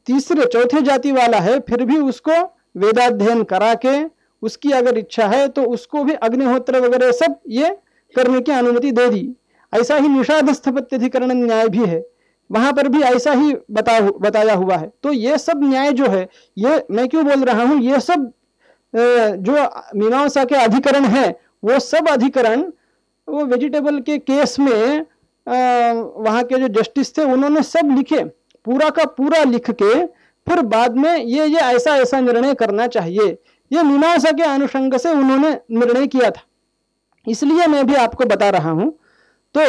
तीसरे चौथे जाति वाला है, फिर भी उसको वेदाध्ययन करा के उसकी अगर इच्छा है तो उसको भी अग्निहोत्र वगैरह सब ये करने की अनुमति दे दी। ऐसा ही निषाद स्थपत्यधिकरण न्याय भी है, वहां पर भी ऐसा ही बताया हुआ है। तो ये सब न्याय जो है, ये मैं क्यों बोल रहा हूं, ये सब जो मीमांसा के अधिकरण है वो सब अधिकरण वो वेजिटेबल के केस में वहां के जो जस्टिस थे उन्होंने सब लिखे, पूरा का पूरा लिख के फिर बाद में ये ऐसा ऐसा निर्णय करना चाहिए, ये मीमांसा के अनुषंग से उन्होंने निर्णय किया था। इसलिए मैं भी आपको बता रहा हूं। तो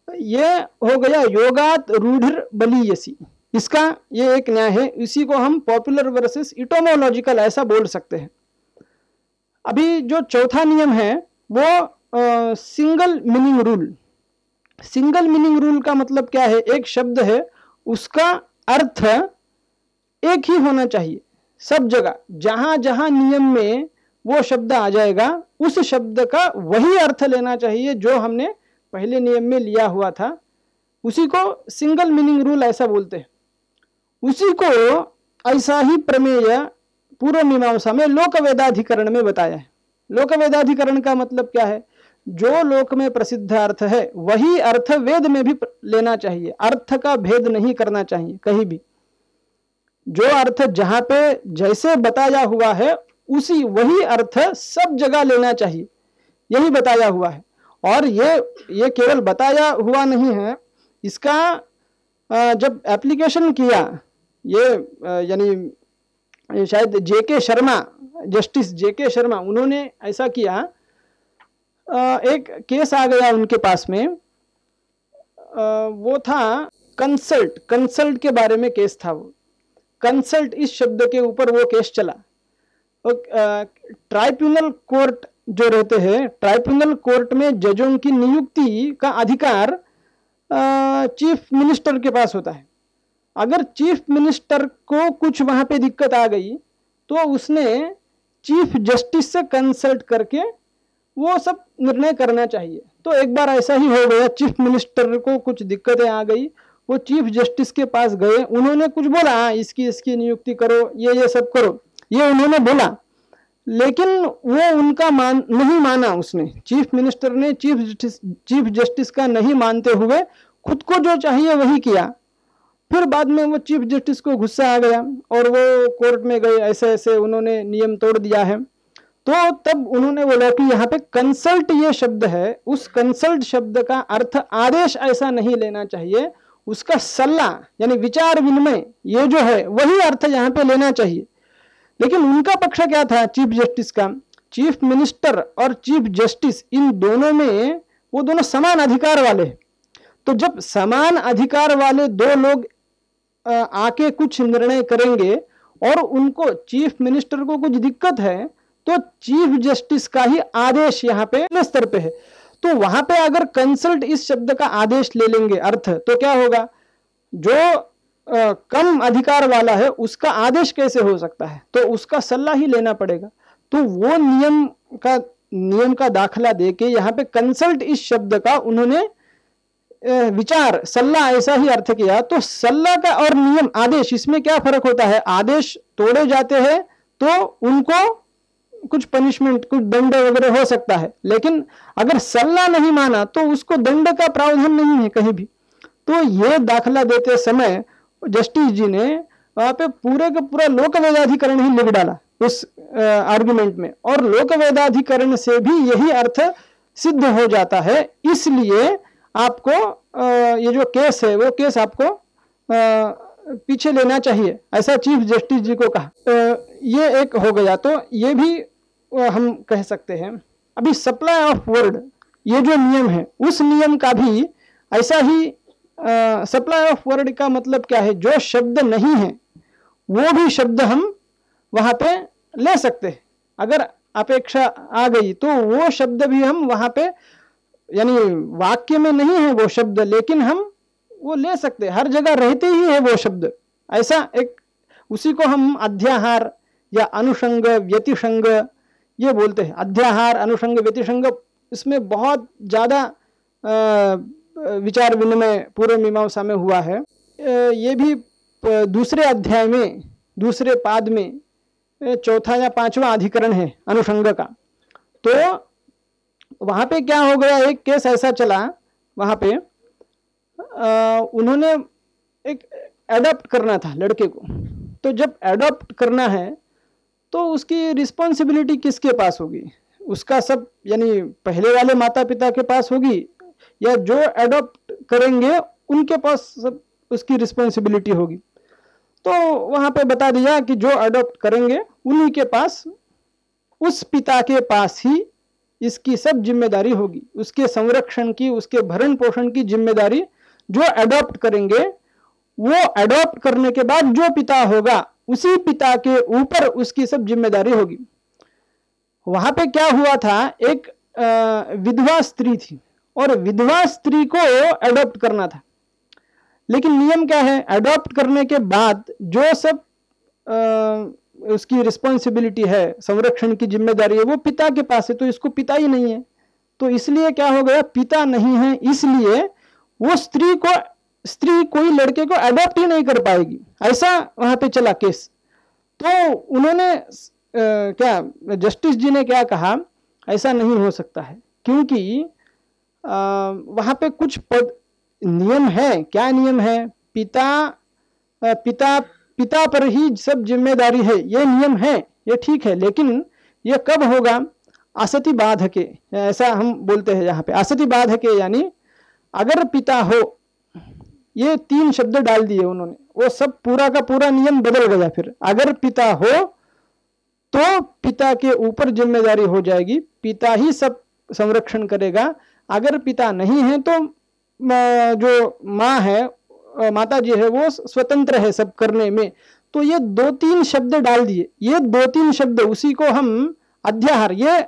ये हो गया योगात रूढ़िर बलीयसी, इसका ये एक न्याय है। इसी को हम पॉपुलर वर्सेस इटोमोलॉजिकल ऐसा बोल सकते हैं। अभी जो चौथा नियम है वो single meaning rule. Single meaning rule का मतलब क्या है, एक शब्द है उसका अर्थ एक ही होना चाहिए सब जगह, जहां जहां नियम में वो शब्द आ जाएगा उस शब्द का वही अर्थ लेना चाहिए जो हमने पहले नियम में लिया हुआ था, उसी को सिंगल मीनिंग रूल ऐसा बोलते हैं। उसी को ऐसा ही प्रमेय पूर्व मीमांसा में लोक वेदाधिकरण में बताया है। लोक वेदाधिकरण का मतलब क्या है, जो लोक में प्रसिद्ध अर्थ है वही अर्थ वेद में भी लेना चाहिए, अर्थ का भेद नहीं करना चाहिए कहीं भी। जो अर्थ जहां पे जैसे बताया हुआ है उसी वही अर्थ सब जगह लेना चाहिए, यही बताया हुआ है। और ये केवल बताया हुआ नहीं है, इसका जब एप्लीकेशन किया ये यानी शायद जेके शर्मा, जस्टिस जेके शर्मा, उन्होंने ऐसा किया। एक केस आ गया उनके पास में, वो था कंसल्ट के बारे में केस था। वो कंसल्ट इस शब्द के ऊपर वो केस चला। ट्राइब्यूनल कोर्ट जो रहते हैं, ट्राइब्यूनल कोर्ट में जजों की नियुक्ति का अधिकार चीफ मिनिस्टर के पास होता है। अगर चीफ मिनिस्टर को कुछ वहां पे दिक्कत आ गई तो उसने चीफ जस्टिस से कंसल्ट करके वो सब निर्णय करना चाहिए। तो एक बार ऐसा ही हो गया, चीफ मिनिस्टर को कुछ दिक्कतें आ गई, वो चीफ जस्टिस के पास गए, उन्होंने कुछ बोला इसकी नियुक्ति करो, ये सब करो, ये उन्होंने बोला, लेकिन वो उनका नहीं माना। उसने, चीफ मिनिस्टर ने चीफ जस्टिस का नहीं मानते हुए खुद को जो चाहिए वही किया। फिर बाद में वो चीफ जस्टिस को गुस्सा आ गया और वो कोर्ट में गए, ऐसे ऐसे उन्होंने नियम तोड़ दिया है। तो तब उन्होंने बोला कि यहाँ पे कंसल्ट ये शब्द है, उस कंसल्ट शब्द का अर्थ आदेश ऐसा नहीं लेना चाहिए, उसका सलाह यानी विचार विनिमय ये जो है वही अर्थ यहाँ पे लेना चाहिए। लेकिन उनका पक्ष क्या था चीफ जस्टिस का, चीफ मिनिस्टर और चीफ जस्टिस इन दोनों में वो दोनों समान अधिकार वाले हैं। तो जब समान अधिकार वाले दो लोग आके कुछ निर्णय करेंगे और उनको चीफ मिनिस्टर को कुछ दिक्कत है तो चीफ जस्टिस का ही आदेश यहाँ पे स्तर पे है। तो वहां पे अगर कंसल्ट इस शब्द का आदेश ले लेंगे अर्थ, तो क्या होगा, जो कम अधिकार वाला है उसका आदेश कैसे हो सकता है, तो उसका सल्ला ही लेना पड़ेगा। तो वो नियम का दाखला देके यहाँ पे कंसल्ट इस शब्द का उन्होंने विचार, सल्ला ऐसा ही अर्थ किया। तो सल्ला का और नियम, आदेश, इसमें क्या फर्क होता है? आदेश तोड़े जाते हैं तो उनको कुछ पनिशमेंट, कुछ दंड वगैरह हो सकता है, लेकिन अगर सल्ला नहीं माना तो उसको दंड का प्रावधान नहीं है कहीं भी। तो ये दाखला देते समय जस्टिस जी ने वहां पे पूरे का पूरा लोक वेदाधिकरण ही लिख डाला उस आर्गुमेंट में, और लोक वेदाधिकरण से भी यही अर्थ सिद्ध हो जाता है। इसलिए आपको ये जो केस है वो केस आपको पीछे लेना चाहिए, ऐसा चीफ जस्टिस जी को कहा। ये एक हो गया। तो ये भी हम कह सकते हैं। अभी सप्लाई ऑफ वर्ड, ये जो नियम है उस नियम का भी ऐसा ही, सप्लाई ऑफ वर्ड का मतलब क्या है? जो शब्द नहीं है वो भी शब्द हम वहां पे ले सकते हैं। अगर अपेक्षा आ गई तो वो शब्द भी हम वहां पे, यानी वाक्य में नहीं है वो शब्द, लेकिन हम वो ले सकते हैं, हर जगह रहते ही है वो शब्द। ऐसा एक, उसी को हम अध्याहार या अनुषंग व्यतिषंग ये बोलते हैं। अध्याहार, अनुषंग, व्यतिषंग, इसमें बहुत ज्यादा विचार विनिमय पूर्व मीमांसा में हुआ है। ये भी दूसरे अध्याय में, दूसरे पाद में चौथा या पांचवा अधिकरण है अनुषंग का। तो वहां पे क्या हो गया, एक केस ऐसा चला, वहां पे उन्होंने एक एडॉप्ट करना था लड़के को। तो जब एडॉप्ट करना है तो उसकी रिस्पॉन्सिबिलिटी किसके पास होगी? उसका सब, यानी पहले वाले माता पिता के पास होगी, या जो एडॉप्ट करेंगे उनके पास सब उसकी रिस्पॉन्सिबिलिटी होगी? तो वहां पे बता दिया कि जो एडॉप्ट करेंगे उन्हीं के पास, उस पिता के पास ही इसकी सब जिम्मेदारी होगी, उसके संरक्षण की, उसके भरण पोषण की जिम्मेदारी जो एडॉप्ट करेंगे, वो एडॉप्ट करने के बाद जो पिता होगा उसी पिता के ऊपर उसकी सब जिम्मेदारी होगी। वहां पे क्या हुआ था, एक विधवा स्त्री थी और विधवा स्त्री को एडॉप्ट करना था, लेकिन नियम क्या है, एडॉप्ट करने के बाद जो सब उसकी रिस्पॉन्सिबिलिटी है, संरक्षण की जिम्मेदारी है, वो पिता के पास है। तो इसको पिता ही नहीं है, तो इसलिए क्या हो गया, पिता नहीं है, इसलिए वो स्त्री कोई लड़के को एडॉप्ट ही नहीं कर पाएगी। ऐसा वहां पे चला केस। तो उन्होंने क्या, जस्टिस जी ने क्या कहा, ऐसा नहीं हो सकता है, क्योंकि वहां पे कुछ नियम है। क्या नियम है? पिता पर ही सब जिम्मेदारी है, ये नियम है, ये ठीक है, लेकिन ये कब होगा? असति बाधके, ऐसा हम बोलते हैं यहाँ पे, असति बाधके, यानी अगर पिता हो, ये 3 शब्द डाल दिए उन्होंने, वो सब पूरा का पूरा नियम बदल गया। फिर अगर पिता हो तो पिता के ऊपर जिम्मेदारी हो जाएगी, पिता ही सब संरक्षण करेगा। अगर पिता नहीं है तो जो माँ है, माता जी है, वो स्वतंत्र है सब करने में। तो ये 2-3 शब्द डाल दिए। ये 2-3 शब्द, उसी को हम अध्याहार, ये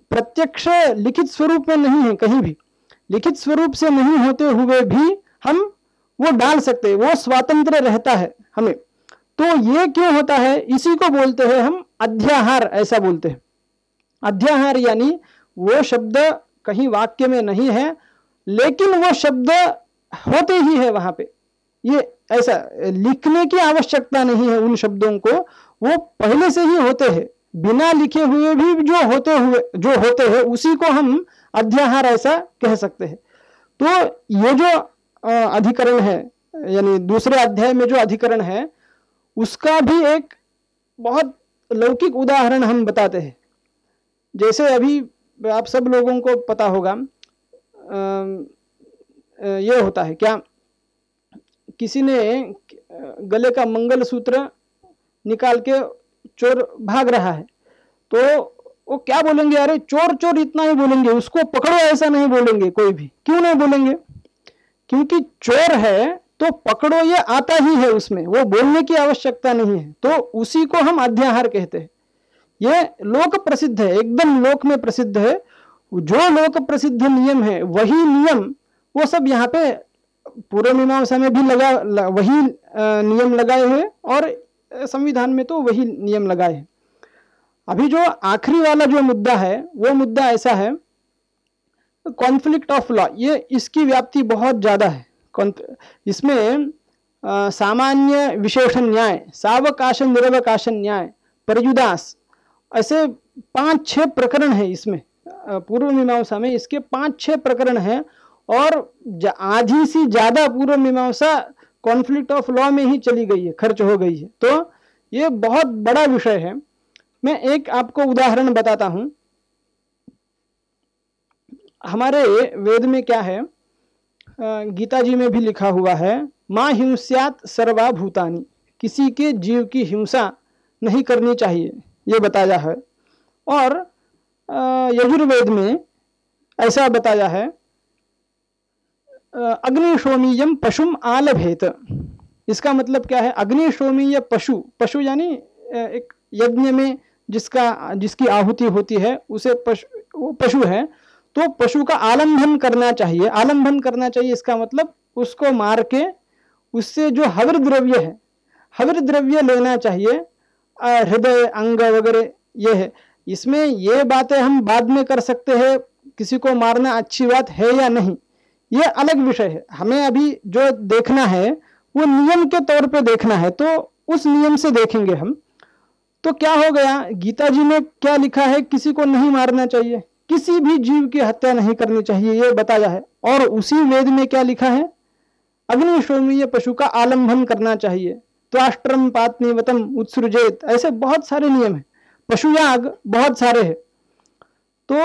प्रत्यक्ष लिखित स्वरूप में नहीं है, कहीं भी लिखित स्वरूप से नहीं होते हुए भी हम वो डाल सकते हैं, वो स्वतंत्र रहता है हमें। तो ये क्यों होता है? इसी को बोलते हैं हम अध्याहार, ऐसा बोलते हैं। अध्याहार यानी वो शब्द कहीं वाक्य में नहीं है, लेकिन वो शब्द होते ही है वहां पे। ये ऐसा लिखने की आवश्यकता नहीं है उन शब्दों को, वो पहले से ही होते हैं, बिना लिखे हुए भी जो होते हैं उसी को हम अध्याहार ऐसा कह सकते हैं। तो ये जो अधिकरण है, यानी दूसरे अध्याय में जो अधिकरण है, उसका भी एक बहुत लौकिक उदाहरण हम बताते हैं। जैसे अभी आप सब लोगों को पता होगा, ये होता है क्या, किसी ने गले का मंगलसूत्र निकाल के चोर भाग रहा है, तो वो क्या बोलेंगे? अरे चोर चोर इतना ही बोलेंगे, उसको पकड़ो ऐसा नहीं बोलेंगे कोई भी। क्यों नहीं बोलेंगे? क्योंकि चोर है तो पकड़ो ये आता ही है, उसमें वो बोलने की आवश्यकता नहीं है। तो उसी को हम अध्याहार कहते हैं। ये लोक प्रसिद्ध है, एकदम लोक में प्रसिद्ध है। जो लोक प्रसिद्ध नियम है वही नियम वो सब यहाँ पे पूर्व मीमांसा में भी वही नियम लगाए हैं और संविधान में तो वही नियम लगाए हैं। अभी जो आखिरी वाला जो मुद्दा है वो मुद्दा ऐसा है, कॉन्फ्लिक्ट ऑफ लॉ, ये इसकी व्याप्ति बहुत ज़्यादा है। इसमें सामान्य विशेषण न्याय, सावकाश निरवकाश न्याय, परयुदास, ऐसे 5-6 प्रकरण है इसमें। पूर्व मीमांसा में इसके 5-6 प्रकरण हैं और आधी से ज़्यादा पूर्व मीमांसा कॉन्फ्लिक्ट ऑफ लॉ में ही चली गई है, खर्च हो गई है। तो ये बहुत बड़ा विषय है। मैं एक आपको उदाहरण बताता हूँ। हमारे वेद में क्या है, गीता जी में भी लिखा हुआ है, माँ हिंस्यात् सर्वा भूतानि, किसी के जीव की हिंसा नहीं करनी चाहिए, ये बताया है। और यजुर्वेद में ऐसा बताया है, अग्निशोमीयम पशुम आलभेत। इसका मतलब क्या है, अग्निशोमीय पशु, पशु यानी एक यज्ञ में जिसकी आहुति होती है उसे वो पशु है, तो पशु का आलंबन करना चाहिए। आलंबन करना चाहिए इसका मतलब उसको मार के उससे जो हविर द्रव्य है, हविर द्रव्य लेना चाहिए, हृदय अंग वगैरह ये है। इसमें ये बातें हम बाद में कर सकते हैं, किसी को मारना अच्छी बात है या नहीं, ये अलग विषय है। हमें अभी जो देखना है वो नियम के तौर पे देखना है, तो उस नियम से देखेंगे हम। तो क्या हो गया, गीता जी में क्या लिखा है, किसी को नहीं मारना चाहिए, किसी भी जीव की हत्या नहीं करनी चाहिए, ये बताया है। और उसी वेद में क्या लिखा है, अग्निशोमीय पशु का आलंबन करना चाहिए, त्वाष्ट्रम पात्नीवतम उत्सृजेत, ऐसे बहुत सारे नियम है। पशुयाग बहुत सारे हैं। तो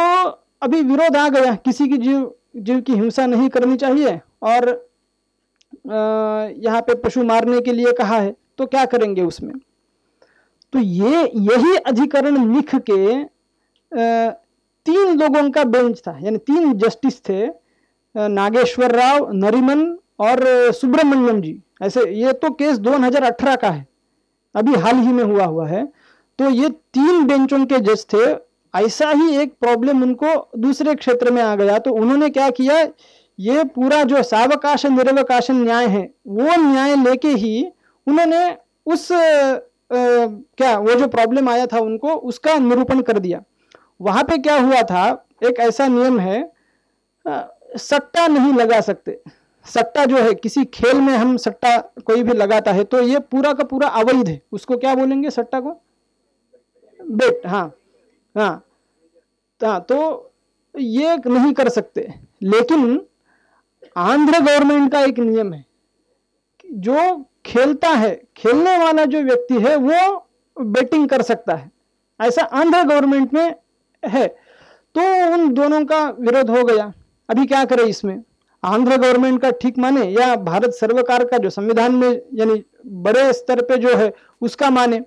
अभी विरोध आ गया, किसी की जीव की हिंसा नहीं करनी चाहिए और यहाँ पे पशु मारने के लिए कहा है, तो क्या करेंगे उसमें। तो यही अधिकरण लिख के 3 लोगों का बेंच था, यानी 3 जस्टिस थे, नागेश्वर राव, नरीमन और सुब्रमण्यम जी। ऐसे ये तो केस 2018 का है, अभी हाल ही में हुआ है। तो ये 3 बेंचों के जज थे। ऐसा ही एक प्रॉब्लम उनको दूसरे क्षेत्र में आ गया, तो उन्होंने क्या किया, ये पूरा जो सावकाश निरवकाश न्याय है वो न्याय लेके ही उन्होंने उस वो जो प्रॉब्लम आया था उनको, उसका निरूपण कर दिया। वहां पे क्या हुआ था, एक ऐसा नियम है, सट्टा नहीं लगा सकते। सट्टा जो है, किसी खेल में हम सट्टा कोई भी लगाता है तो ये पूरा का पूरा अवैध है। उसको क्या बोलेंगे, सट्टा को बेट, हाँ। तो ये नहीं कर सकते। लेकिन आंध्र गवर्नमेंट का एक नियम है, जो खेलता है, खेलने वाला जो व्यक्ति है वो बेटिंग कर सकता है, ऐसा आंध्र गवर्नमेंट में है। तो उन दोनों का विरोध हो गया। अभी क्या करें इसमें, आंध्र गवर्नमेंट का ठीक माने या भारत सरकार का जो संविधान में यानी बड़े स्तर पे जो है उसका माने।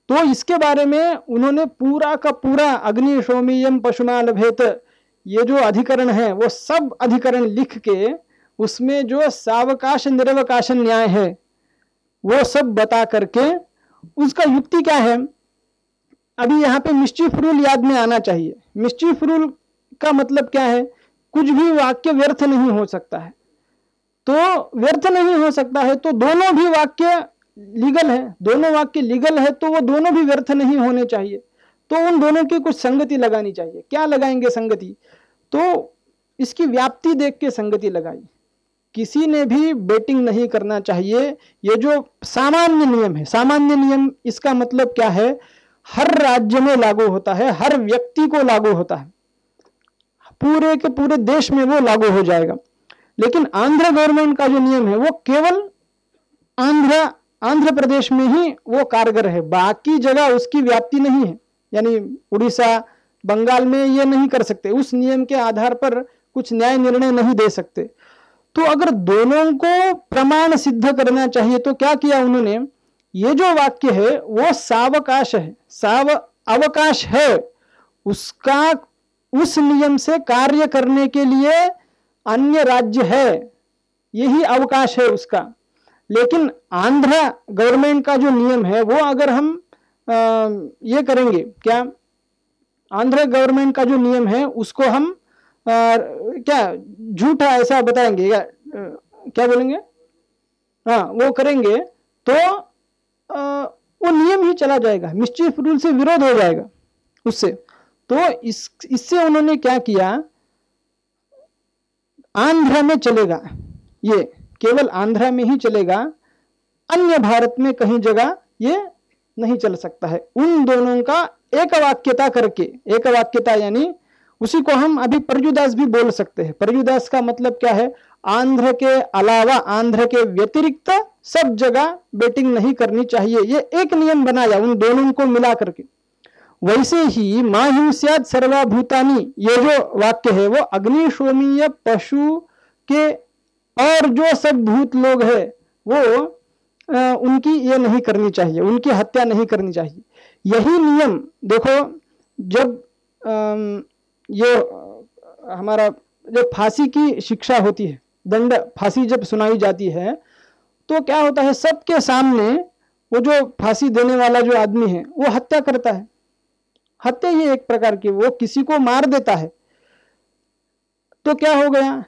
तो इसके बारे में उन्होंने पूरा का पूरा अग्निशोमीयम पशुमालभेत, ये जो अधिकरण है वो सब अधिकरण लिख के उसमें जो सावकाश निरवकाश न्याय है वो सब बता करके, उसका युक्ति क्या है। अभी यहाँ पे मिस्चीफ रूल याद में आना चाहिए। मिस्चीफ रूल का मतलब क्या है, कुछ भी वाक्य व्यर्थ नहीं हो सकता है। तो व्यर्थ नहीं हो सकता है तो दोनों भी वाक्य लीगल है, दोनों वाक्य लीगल है तो वो दोनों भी व्यर्थ नहीं होने चाहिए। तो उन दोनों की कुछ संगति लगानी चाहिए। क्या लगाएंगे संगति, तो इसकी व्याप्ति देख के संगति लगाई। किसी ने भी बेटिंग नहीं करना चाहिए, ये जो सामान्य नियम है। सामान्य नियम इसका मतलब क्या है, हर राज्य में लागू होता है, हर व्यक्ति को लागू होता है, पूरे के पूरे देश में वो लागू हो जाएगा। लेकिन आंध्र गवर्नमेंट का जो नियम है वो केवल आंध्र प्रदेश में ही वो कारगर है, बाकी जगह उसकी व्याप्ति नहीं है। यानी उड़ीसा, बंगाल में ये नहीं कर सकते, उस नियम के आधार पर कुछ न्याय निर्णय नहीं दे सकते। तो अगर दोनों को प्रमाण सिद्ध करना चाहिए तो क्या किया उन्होंने, ये जो वाक्य है वो सावकाश है, अवकाश है, उसका उस नियम से कार्य करने के लिए अन्य राज्य है, यही अवकाश है उसका। लेकिन आंध्र गवर्नमेंट का जो नियम है वो अगर हम ये करेंगे, क्या आंध्र गवर्नमेंट का जो नियम है उसको हम क्या झूठा ऐसा बताएंगे या क्या बोलेंगे, हाँ वो करेंगे तो वो नियम ही चला जाएगा, मिस्चीफ रूल से विरोध हो जाएगा उससे। तो इससे उन्होंने क्या किया, आंध्र में चलेगा, ये केवल आंध्र में ही चलेगा, अन्य भारत में कहीं जगह ये नहीं चल सकता है। उन दोनों का एक वाक्यता करके, एक वाक्यता यानी उसी को हम अभी परजुदास भी बोल सकते हैं। परजुदास का मतलब क्या है, आंध्र के अलावा, आंध्र के व्यतिरिक्त सब जगह बेटिंग नहीं करनी चाहिए, ये एक नियम बनाया उन दोनों को मिला करके। वैसे ही मां हिंस्यात् सर्वभूतानि, ये जो वाक्य है वो अग्निशोमीय पशु के और जो सब भूत लोग है वो उनकी ये नहीं करनी चाहिए, उनकी हत्या नहीं करनी चाहिए। यही नियम देखो, जब ये हमारा जब फांसी की शिक्षा होती है, दंड फांसी जब सुनाई जाती है तो क्या होता है, सबके सामने वो जो फांसी देने वाला जो आदमी है वो हत्या करता है। हत्या ये एक प्रकार की, वो किसी को मार देता है। तो क्या हो गया,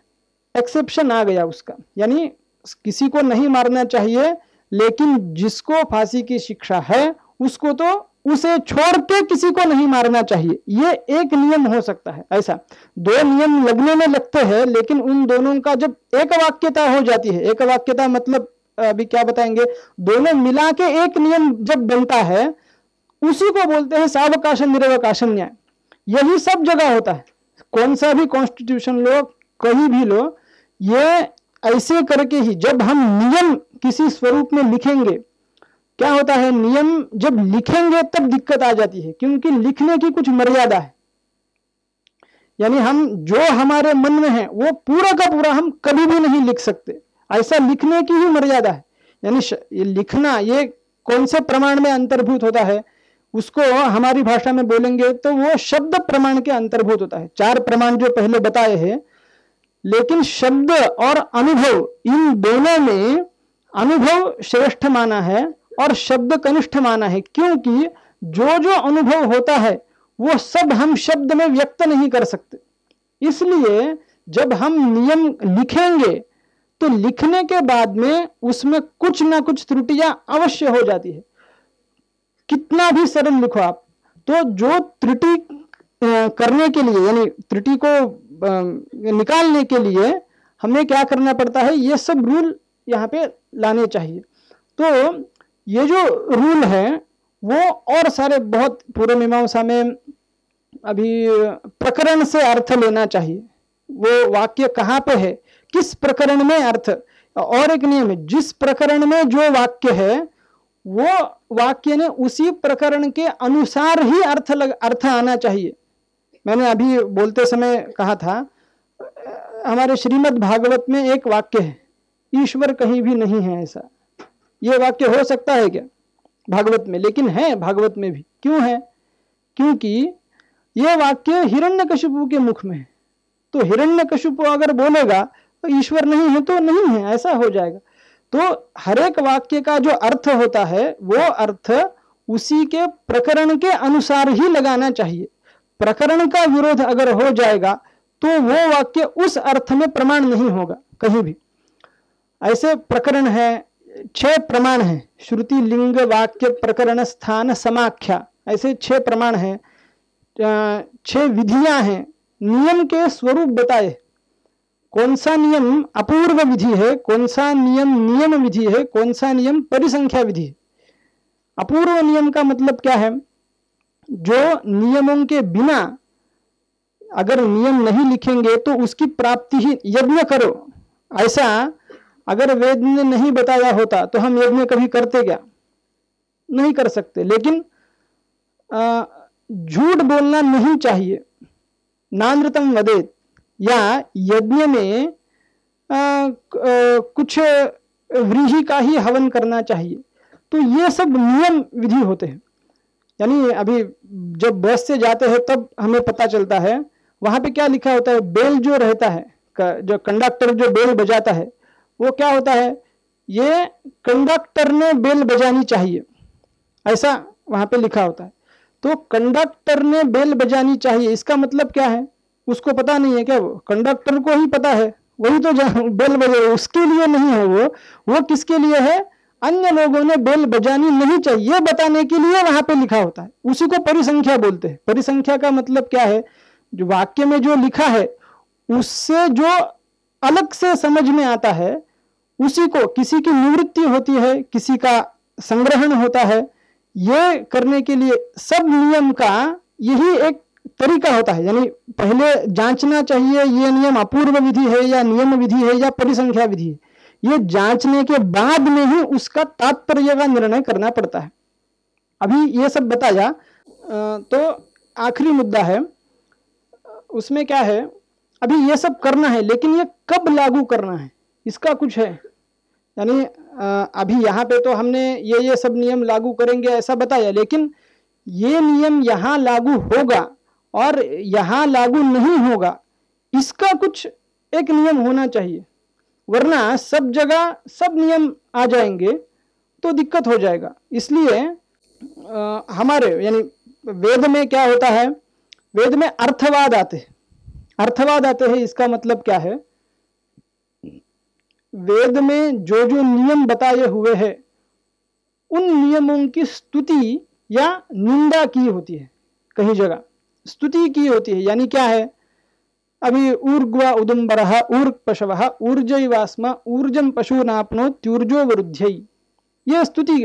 एक्सेप्शन आ गया उसका, यानी किसी को नहीं मारना चाहिए, लेकिन जिसको फांसी की शिक्षा है उसको तो उसे छोड़ के किसी को नहीं मारना चाहिए, ये एक नियम हो सकता है। ऐसा दो नियम लगने में लगते हैं, लेकिन उन दोनों का जब एक वाक्यता हो जाती है, एक वाक्यता मतलब अभी क्या बताएंगे, दोनों मिला के एक नियम जब बनता है उसी को बोलते हैं सावकाश निरवकाश न्याय। यही सब जगह होता है, कौन सा भी कॉन्स्टिट्यूशन लो, कहीं भी लो, ये ऐसे करके ही जब हम नियम किसी स्वरूप में लिखेंगे, क्या होता है, नियम जब लिखेंगे तब दिक्कत आ जाती है, क्योंकि लिखने की कुछ मर्यादा है। यानी हम जो हमारे मन में है वो पूरा का पूरा हम कभी भी नहीं लिख सकते, ऐसा लिखने की ही मर्यादा है। यानी ये लिखना ये कौन से प्रमाण में अंतर्भूत होता है, उसको हमारी भाषा में बोलेंगे तो वो शब्द प्रमाण के अंतर्भूत होता है। 4 प्रमाण जो पहले बताए हैं, लेकिन शब्द और अनुभव, इन दोनों में अनुभव श्रेष्ठ माना है और शब्द कनिष्ठ माना है, क्योंकि जो जो अनुभव होता है वो सब हम शब्द में व्यक्त नहीं कर सकते। इसलिए जब हम नियम लिखेंगे तो लिखने के बाद में उसमें कुछ ना कुछ त्रुटियां अवश्य हो जाती है, कितना भी सरल लिखो आप। तो जो त्रुटि करने के लिए, यानी त्रुटि को निकालने के लिए हमें क्या करना पड़ता है, ये सब रूल यहाँ पे लाने चाहिए। तो ये जो रूल है वो और सारे बहुत पूर्व मीमांसा में अभी प्रकरण से अर्थ लेना चाहिए, वो वाक्य कहाँ पे है, किस प्रकरण में अर्थ। और एक नियम है, जिस प्रकरण में जो वाक्य है वो वाक्य ने उसी प्रकरण के अनुसार ही अर्थ आना चाहिए। मैंने अभी बोलते समय कहा था, हमारे श्रीमद् भागवत में एक वाक्य है, ईश्वर कहीं भी नहीं है, ऐसा ये वाक्य हो सकता है क्या भागवत में? लेकिन है भागवत में भी। क्यों है? क्योंकि ये वाक्य हिरण्यकशिपु के मुख में है। तो हिरण्यकशिपु अगर बोलेगा तो ईश्वर नहीं है तो नहीं है, ऐसा हो जाएगा। तो हर एक वाक्य का जो अर्थ होता है वो अर्थ उसी के प्रकरण के अनुसार ही लगाना चाहिए। प्रकरण का विरोध अगर हो जाएगा तो वो वाक्य उस अर्थ में प्रमाण नहीं होगा कहीं भी। ऐसे प्रकरण है, 6 प्रमाण हैं, श्रुति लिंग वाक्य प्रकरण स्थान समाख्या, ऐसे 6 प्रमाण हैं, 6 विधियां हैं, नियम के स्वरूप बताए। कौन सा नियम अपूर्व विधि है, कौन सा नियम नियम विधि है, कौन सा नियम परिसंख्या विधि है। अपूर्व नियम का मतलब क्या है? जो नियमों के बिना अगर नियम नहीं लिखेंगे तो उसकी प्राप्ति ही, यज्ञ करो, ऐसा अगर वेद ने नहीं बताया होता तो हम यज्ञ कभी करते क्या? नहीं कर सकते। लेकिन झूठ बोलना नहीं चाहिए, नानृतम वदेत, या यज्ञ में कुछ व्रीहि का ही हवन करना चाहिए। तो ये सब नियम विधि होते हैं। यानी अभी जब बस से जाते हैं तब हमें पता चलता है वहां पे क्या लिखा होता है, बेल जो रहता है, जो कंडक्टर जो बेल बजाता है वो क्या होता है, ये कंडक्टर ने बेल बजानी चाहिए, ऐसा वहां पे लिखा होता है। तो कंडक्टर ने बेल बजानी चाहिए, इसका मतलब क्या है? उसको पता नहीं है क्या? वो कंडक्टर को ही पता है, वही तो बेल बजे, उसके लिए नहीं है वो किसके लिए है? अन्य लोगों ने बेल बजानी नहीं चाहिए बताने के लिए वहां पे लिखा होता है। उसी को परिसंख्या बोलते हैं। परिसंख्या का मतलब क्या है? जो वाक्य में जो लिखा है उससे जो अलग से समझ में आता है उसी को, किसी की निवृत्ति होती है, किसी का संग्रहण होता है, ये करने के लिए सब नियम का यही एक तरीका होता है। यानी पहले जांचना चाहिए ये नियम अपूर्व विधि है या नियम विधि है या परिसंख्या विधि है। ये जांचने के बाद में ही उसका तात्पर्य का निर्णय करना पड़ता है। अभी ये सब बताया, तो आखिरी मुद्दा है, उसमें क्या है? अभी ये सब करना है लेकिन ये कब लागू करना है इसका कुछ है। यानी अभी यहाँ पे तो हमने ये सब नियम लागू करेंगे ऐसा बताया, लेकिन ये नियम यहाँ लागू होगा और यहाँ लागू नहीं होगा, इसका कुछ एक नियम होना चाहिए, वरना सब जगह सब नियम आ जाएंगे तो दिक्कत हो जाएगा। इसलिए हमारे यानी वेद में क्या होता है? वेद में अर्थवाद आते हैं। अर्थवाद आते हैं इसका मतलब क्या है? वेद में जो जो नियम बताए हुए हैं उन नियमों की स्तुति या निंदा की होती है। कहीं जगह स्तुति की होती है, यानी क्या है? अभी ऊर्ग्वा उदुम्बरः ऊर्ग पशवः ऊर्जैवास्मा ऊर्जम पशूनाप्नो त्यूर्जो वरुध्यೈ, यह स्तुति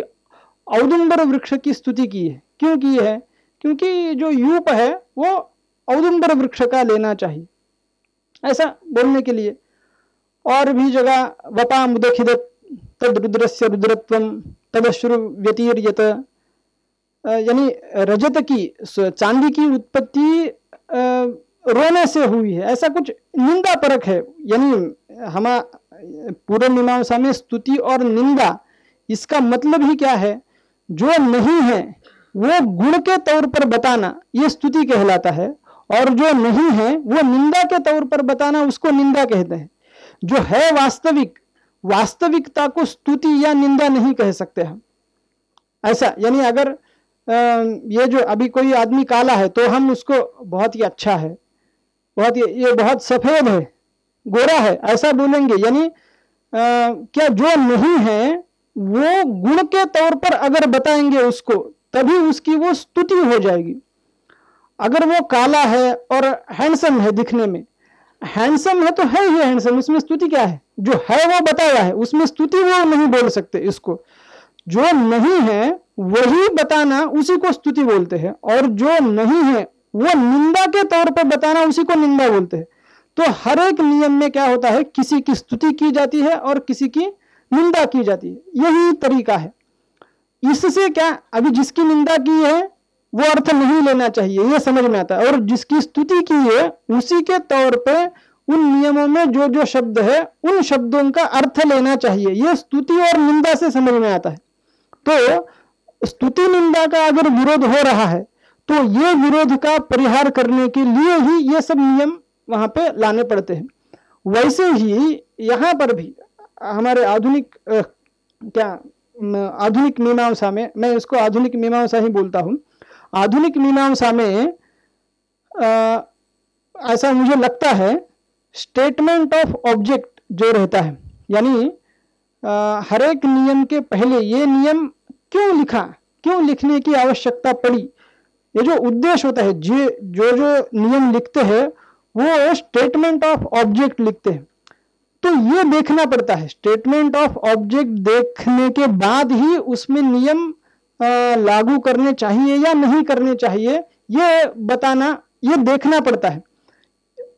औदुम्बर वृक्ष की स्तुति की है। क्यों की है? क्योंकि जो यूप है वो औदुम्बर वृक्ष का लेना चाहिए, ऐसा बोलने के लिए। और भी जगह वपा मुदखिदत तद रुद्रस्य रुद्रत्वम तदश्रु व्यतीर्यत, यानी रजत की चांदी की उत्पत्ति रोने से हुई है, ऐसा कुछ निंदा परक है। यानी हम पूर्व मीमांसा में स्तुति और निंदा इसका मतलब ही क्या है? जो नहीं है वो गुण के तौर पर बताना ये स्तुति कहलाता है, और जो नहीं है वो निंदा के तौर पर बताना उसको निंदा कहते हैं। जो है वास्तविकता को स्तुति या निंदा नहीं कह सकते हम। ऐसा यानी अगर ये जो अभी कोई आदमी काला है तो हम उसको बहुत ही अच्छा है, ये बहुत सफेद है, गोरा है, ऐसा बोलेंगे। यानी क्या जो नहीं है वो गुण के तौर पर अगर बताएंगे उसको तभी उसकी वो स्तुति हो जाएगी। अगर वो काला है और हैंडसम है, दिखने में हैंडसम है तो है ही हैंडसम, उसमें स्तुति क्या है? जो है वो बताया है, उसमें स्तुति वो नहीं बोल सकते। इसको जो नहीं है वही बताना उसी को स्तुति बोलते हैं, और जो नहीं है वो निंदा के तौर पर बताना उसी को निंदा बोलते हैं। तो हर एक नियम में क्या होता है? किसी की स्तुति की जाती है और किसी की निंदा की जाती है, यही तरीका है। इससे क्या, अभी जिसकी निंदा की है वो अर्थ नहीं लेना चाहिए, ये समझ में आता है, और जिसकी स्तुति की है उसी के तौर पे उन नियमों में जो जो शब्द है उन शब्दों का अर्थ लेना चाहिए। ये स्तुति और निंदा से समझ में आता है। तो स्तुति निंदा का अगर विरोध हो रहा है तो ये विरोध का परिहार करने के लिए ही ये सब नियम वहां पे लाने पड़ते हैं। वैसे ही यहाँ पर भी हमारे आधुनिक आधुनिक मीमांसा में, मैं इसको आधुनिक मीमांसा ही बोलता हूँ, आधुनिक मीमांसा में ऐसा मुझे लगता है स्टेटमेंट ऑफ ऑब्जेक्ट जो रहता है, यानी हर एक नियम के पहले ये नियम क्यों लिखा, क्यों लिखने की आवश्यकता पड़ी, ये जो उद्देश्य होता है, जो नियम लिखते हैं वो स्टेटमेंट ऑफ ऑब्जेक्ट लिखते हैं। तो ये देखना पड़ता है, स्टेटमेंट ऑफ ऑब्जेक्ट देखने के बाद ही उसमें नियम लागू करने चाहिए या नहीं करने चाहिए ये बताना, ये देखना पड़ता है।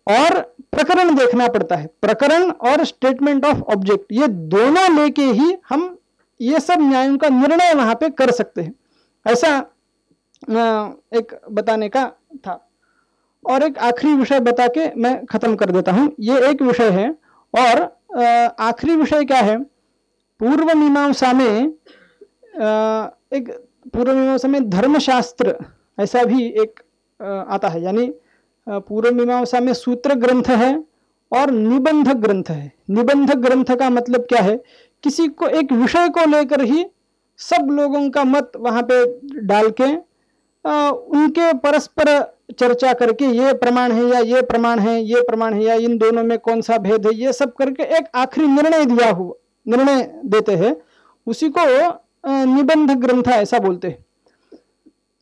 और प्रकरण देखना पड़ता है, प्रकरण और स्टेटमेंट ऑफ ऑब्जेक्ट ये दोनों लेके ही हम ये सब न्यायों का निर्णय वहां पे कर सकते हैं। ऐसा एक बताने का था। और एक आखिरी विषय बता के मैं खत्म कर देता हूं। ये एक विषय है और आखिरी विषय क्या है, पूर्व मीमांसा में धर्मशास्त्र ऐसा भी एक आता है। यानी पूर्व मीमांसा में सूत्र ग्रंथ है और निबंध ग्रंथ है। निबंध ग्रंथ का मतलब क्या है, किसी को एक विषय को लेकर ही सब लोगों का मत वहां पे डाल के उनके परस्पर चर्चा करके ये प्रमाण है या ये प्रमाण है, ये प्रमाण है या इन दोनों में कौन सा भेद है, ये सब करके एक आखिरी निर्णय देते हैं, उसी को निबंध ग्रंथ ऐसा बोलते हैं।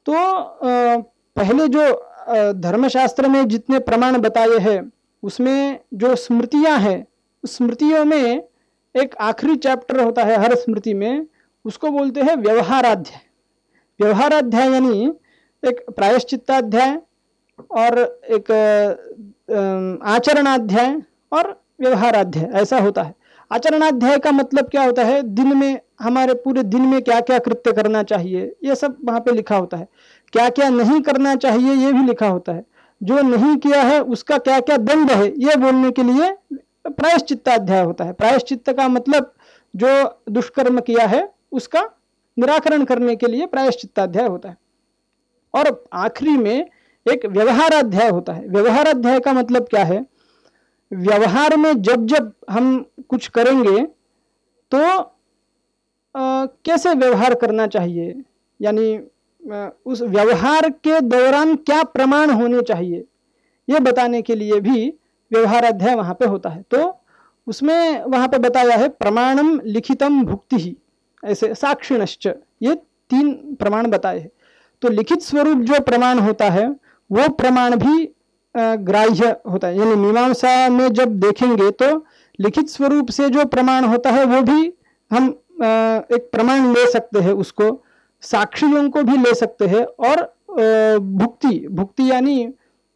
तो पहले जो धर्मशास्त्र में जितने प्रमाण बताए हैं उसमें जो स्मृतियां हैं, उस स्मृतियों में एक आखिरी चैप्टर होता है हर स्मृति में, उसको बोलते हैं व्यवहाराध्याय। व्यवहाराध्याय यानी एक प्रायश्चित्ताध्याय और एक आचरणाध्याय और व्यवहाराध्याय ऐसा होता है। आचरणाध्याय का मतलब क्या होता है, दिन में हमारे पूरे दिन में क्या क्या कृत्य करना चाहिए ये सब वहाँ पे लिखा होता है। क्या क्या नहीं करना चाहिए ये भी लिखा होता है। जो नहीं किया है उसका क्या क्या दंड है ये बोलने के लिए प्रायश्चित्ताध्याय होता है। प्रायश्चित्त का मतलब जो दुष्कर्म किया है उसका निराकरण करने के लिए प्रायश्चित्ताध्याय होता है। और आखिरी में एक व्यवहाराध्याय होता है। व्यवहाराध्याय का मतलब क्या है, व्यवहार में जब जब हम कुछ करेंगे तो कैसे व्यवहार करना चाहिए, यानी उस व्यवहार के दौरान क्या प्रमाण होने चाहिए ये बताने के लिए भी व्यवहाराध्याय वहाँ पे होता है। तो उसमें वहाँ पे बताया है प्रमाणम लिखितम भुक्ति ही, ऐसे साक्षिणश्च, ये 3 प्रमाण बताए हैं। तो लिखित स्वरूप जो प्रमाण होता है वो प्रमाण भी ग्राह्य होता है, यानी मीमांसा में जब देखेंगे तो लिखित स्वरूप से जो प्रमाण होता है वो भी हम एक प्रमाण ले सकते हैं, उसको साक्षियों को भी ले सकते हैं। और भुक्ति यानी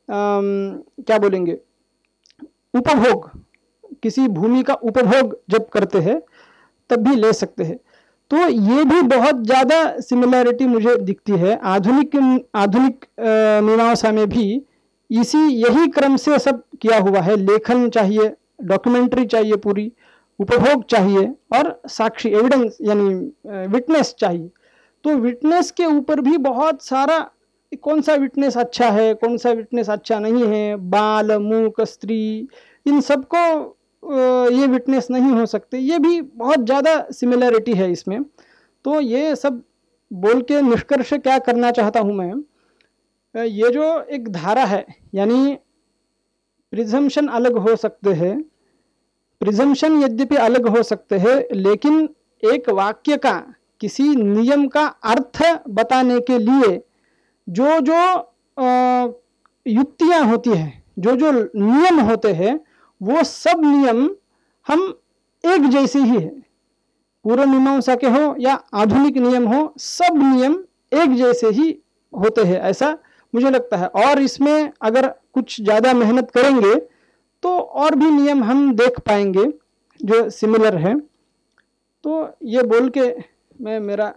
क्या बोलेंगे, उपभोग, किसी भूमि का उपभोग जब करते हैं तब भी ले सकते हैं। तो ये भी बहुत ज़्यादा सिमिलैरिटी मुझे दिखती है। आधुनिक मीमांसा में भी यही क्रम से सब किया हुआ है। लेखन चाहिए, डॉक्यूमेंट्री चाहिए, पूरी उपभोग चाहिए और साक्षी एविडेंस यानी विटनेस चाहिए। तो विटनेस के ऊपर भी बहुत सारा, कौन सा विटनेस अच्छा है, कौन सा विटनेस अच्छा नहीं है, बाल, मूक, स्त्री, इन सबको ये विटनेस नहीं हो सकते। ये भी बहुत ज़्यादा सिमिलैरिटी है इसमें। तो ये सब बोल के निष्कर्ष क्या करना चाहता हूँ मैं, ये जो एक धारा है, यानी प्रिजम्पशन अलग हो सकते हैं, प्रिजम्पशन यद्यपि अलग हो सकते हैं, लेकिन एक वाक्य का, किसी नियम का अर्थ बताने के लिए जो जो युक्तियाँ होती हैं, जो जो नियम होते हैं, वो सब नियम हम एक जैसे ही है। पूर्व मीमांसा के हो या आधुनिक नियम हो, सब नियम एक जैसे ही होते हैं, ऐसा मुझे लगता है। और इसमें अगर कुछ ज़्यादा मेहनत करेंगे तो और भी नियम हम देख पाएंगे जो सिमिलर हैं। तो ये बोल के मैं मेरा